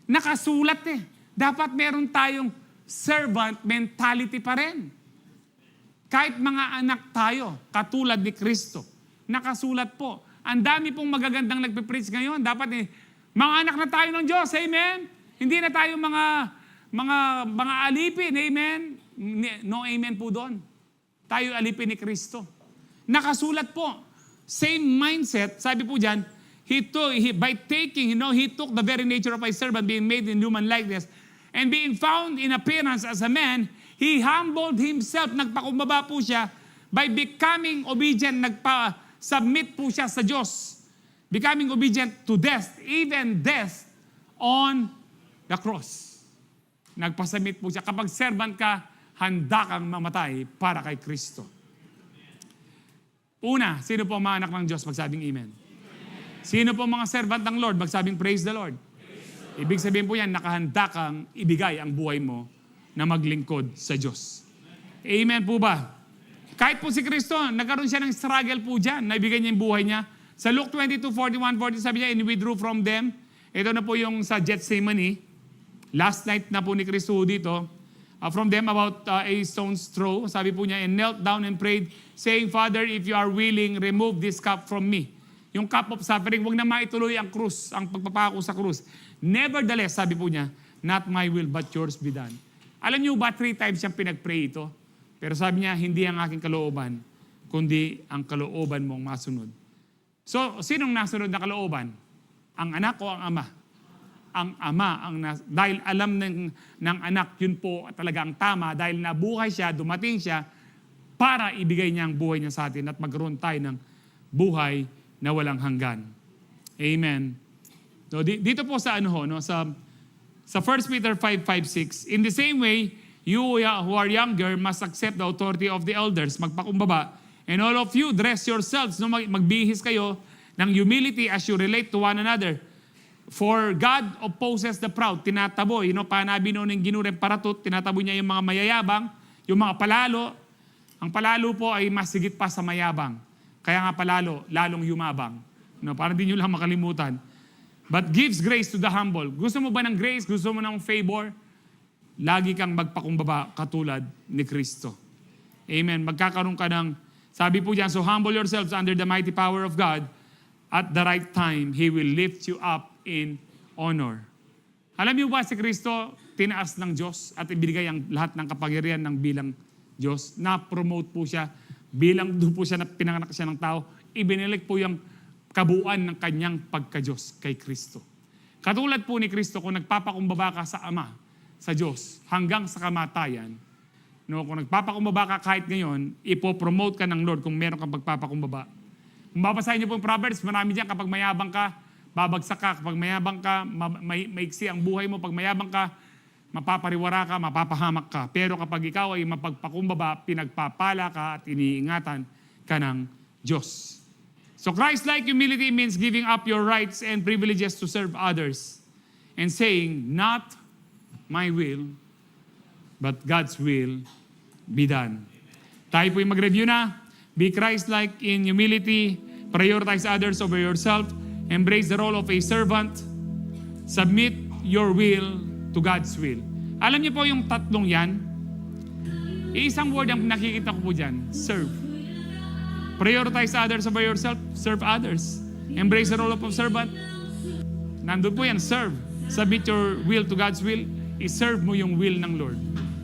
Nakasulat eh. Dapat meron tayong servant mentality pa rin. Kahit mga anak tayo, katulad ni Kristo, nakasulat po. Ang dami pong magagandang nagpipreach ngayon. Dapat mga anak na tayo ng Diyos, amen? Hindi na tayo mga alipin, amen? No amen po doon. Tayo alipin ni Kristo. Nakasulat po. Same mindset, sabi po dyan, he took the very nature of a servant, being made in human likeness, and being found in appearance as a man, he humbled himself, nagpakumbaba po siya, by becoming obedient, nagpa-submit po siya sa Diyos. Becoming obedient to death, even death on the cross. Nagpasubmit po siya. Kapag servant ka, handa kang mamatay para kay Kristo. Una, sino po ang mga anak ng Diyos? Magsabing amen. Sino po mga servant ng Lord? Magsabing praise the Lord. Ibig sabihin po yan, nakahanda kang ibigay ang buhay mo na maglingkod sa Diyos. Amen po ba? Kahit po si Kristo, nagkaroon siya ng struggle po dyan. Naibigay niya yung buhay niya. Sa Luke 22:41-40, sabi niya, and withdrew from them. Ito na po yung sa Gethsemane. Last night na po ni Kristo dito. From them about a stone's throw. Sabi po niya, and knelt down and prayed, saying, Father, if you are willing, remove this cup from me. Yung cup of suffering, huwag na maituloy ang krus, ang pagpapako sa krus. Nevertheless, sabi po niya, not my will, but yours be done. Alam niyo ba, 3 times siyang pinag-pray ito? Pero sabi niya, hindi ang aking kalooban, kundi ang kalooban mong masunod. So, sinong nasunod na kalooban? Ang anak o ang ama? Ang ama, dahil alam ng anak, yun po talaga ang tama, dahil nabuhay siya, dumating siya, para ibigay niya ang buhay niya sa atin at magkaroon tayo ng buhay na walang hanggan. Amen. So, dito po sa sa 1 Peter 5:5-6, in the same way, you who are younger must accept the authority of the elders, magpakumbaba. And all of you, dress yourselves, magbihis kayo ng humility as you relate to one another. For God opposes the proud, tinataboy. Panabi noon ng ginureng paratot, tinataboy niya yung mga mayayabang, yung mga palalo. Ang palalo po ay mas higit pa sa mayabang. Kaya nga palalo, lalong yumabang. Para di nyo lang makalimutan. But gives grace to the humble. Gusto mo ba ng grace? Gusto mo ng favor? Lagi kang magpakumbaba katulad ni Kristo. Amen. Magkakaroon ka ng, sabi po diyan, so humble yourselves under the mighty power of God. At the right time, He will lift you up in honor. Alam niyo ba si Kristo, tinaas ng Diyos at ibigay ang lahat ng kapangyarihan ng bilang Diyos. Na-promote po siya, bilang doon po siya na pinanganak siya ng tao, ibinilik po yung kabuuan ng kanyang pagka-Diyos kay Kristo. Katulad po ni Kristo, kung nagpapakumbaba ka sa Ama, sa Diyos, hanggang sa kamatayan, no, kung nagpapakumbaba ka kahit ngayon, ipopromote ka ng Lord kung meron kang pagpapakumbaba. Kung babasahin niyo po yung Proverbs, marami dyan, kapag mayabang ka, babagsak ka. Kapag mayabang ka, maiksi ang buhay mo. Pag mayabang ka, mapapariwara ka, mapapahamak ka. Pero kapag ikaw ay mapagpakumbaba, pinagpapala ka at iniingatan ka ng Diyos. So Christ-like humility means giving up your rights and privileges to serve others and saying, not my will, but God's will be done. Tayo po'y mag-review na. Be Christ-like in humility, prioritize others over yourself, embrace the role of a servant, submit your will to God's will. Alam niyo po yung tatlong yan, isang word ang nakikita ko po dyan, serve. Prioritize others over yourself, serve others. Embrace the role of a servant. Nandun po yan, serve. Submit your will to God's will. I-serve mo yung will ng Lord.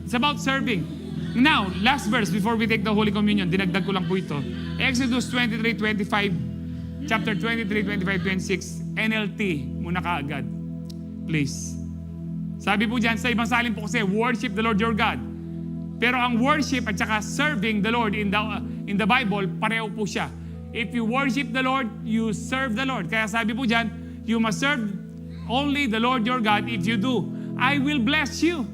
It's about serving. Now, last verse before we take the Holy Communion, dinagdag ko lang po ito. Exodus 23:25, chapter 23, 25, 26, NLT muna kaagad. Please. Sabi po dyan, sa ibang salin po kasi, worship the Lord your God. Pero ang worship at saka serving the Lord in the Bible, pareho po siya. If you worship the Lord, you serve the Lord. Kaya sabi po dyan, you must serve only the Lord your God. If you do, I will bless you.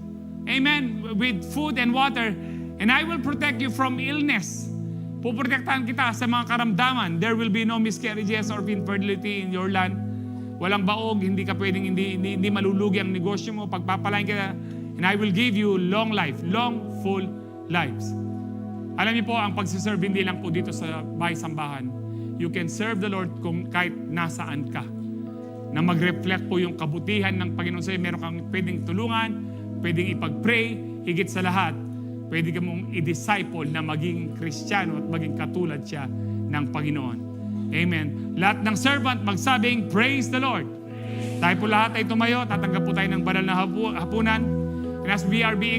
Amen. With food and water. And I will protect you from illness. Puprotektahan kita sa mga karamdaman. There will be no miscarriages or infertility in your land. Walang baog, hindi ka pwedeng, hindi malulugi ang negosyo mo. Pagpapalain kita. And I will give you long life, long, full lives. Alam niyo po, ang pagsiserve hindi lang po dito sa bahay-sambahan. You can serve the Lord kung kahit nasaan ka. Na mag-reflect po yung kabutihan ng Panginoon sa'yo. Meron kang pwedeng tulungan, pwedeng ipag-pray, higit sa lahat, pwede ka mong i-disciple na maging Kristiyano at maging katulad siya ng Panginoon. Amen. Lahat ng servant magsabing, praise the Lord. Tayo po lahat ay tumayo, tatanggap po tayo ng banal na hapunan. And as we are being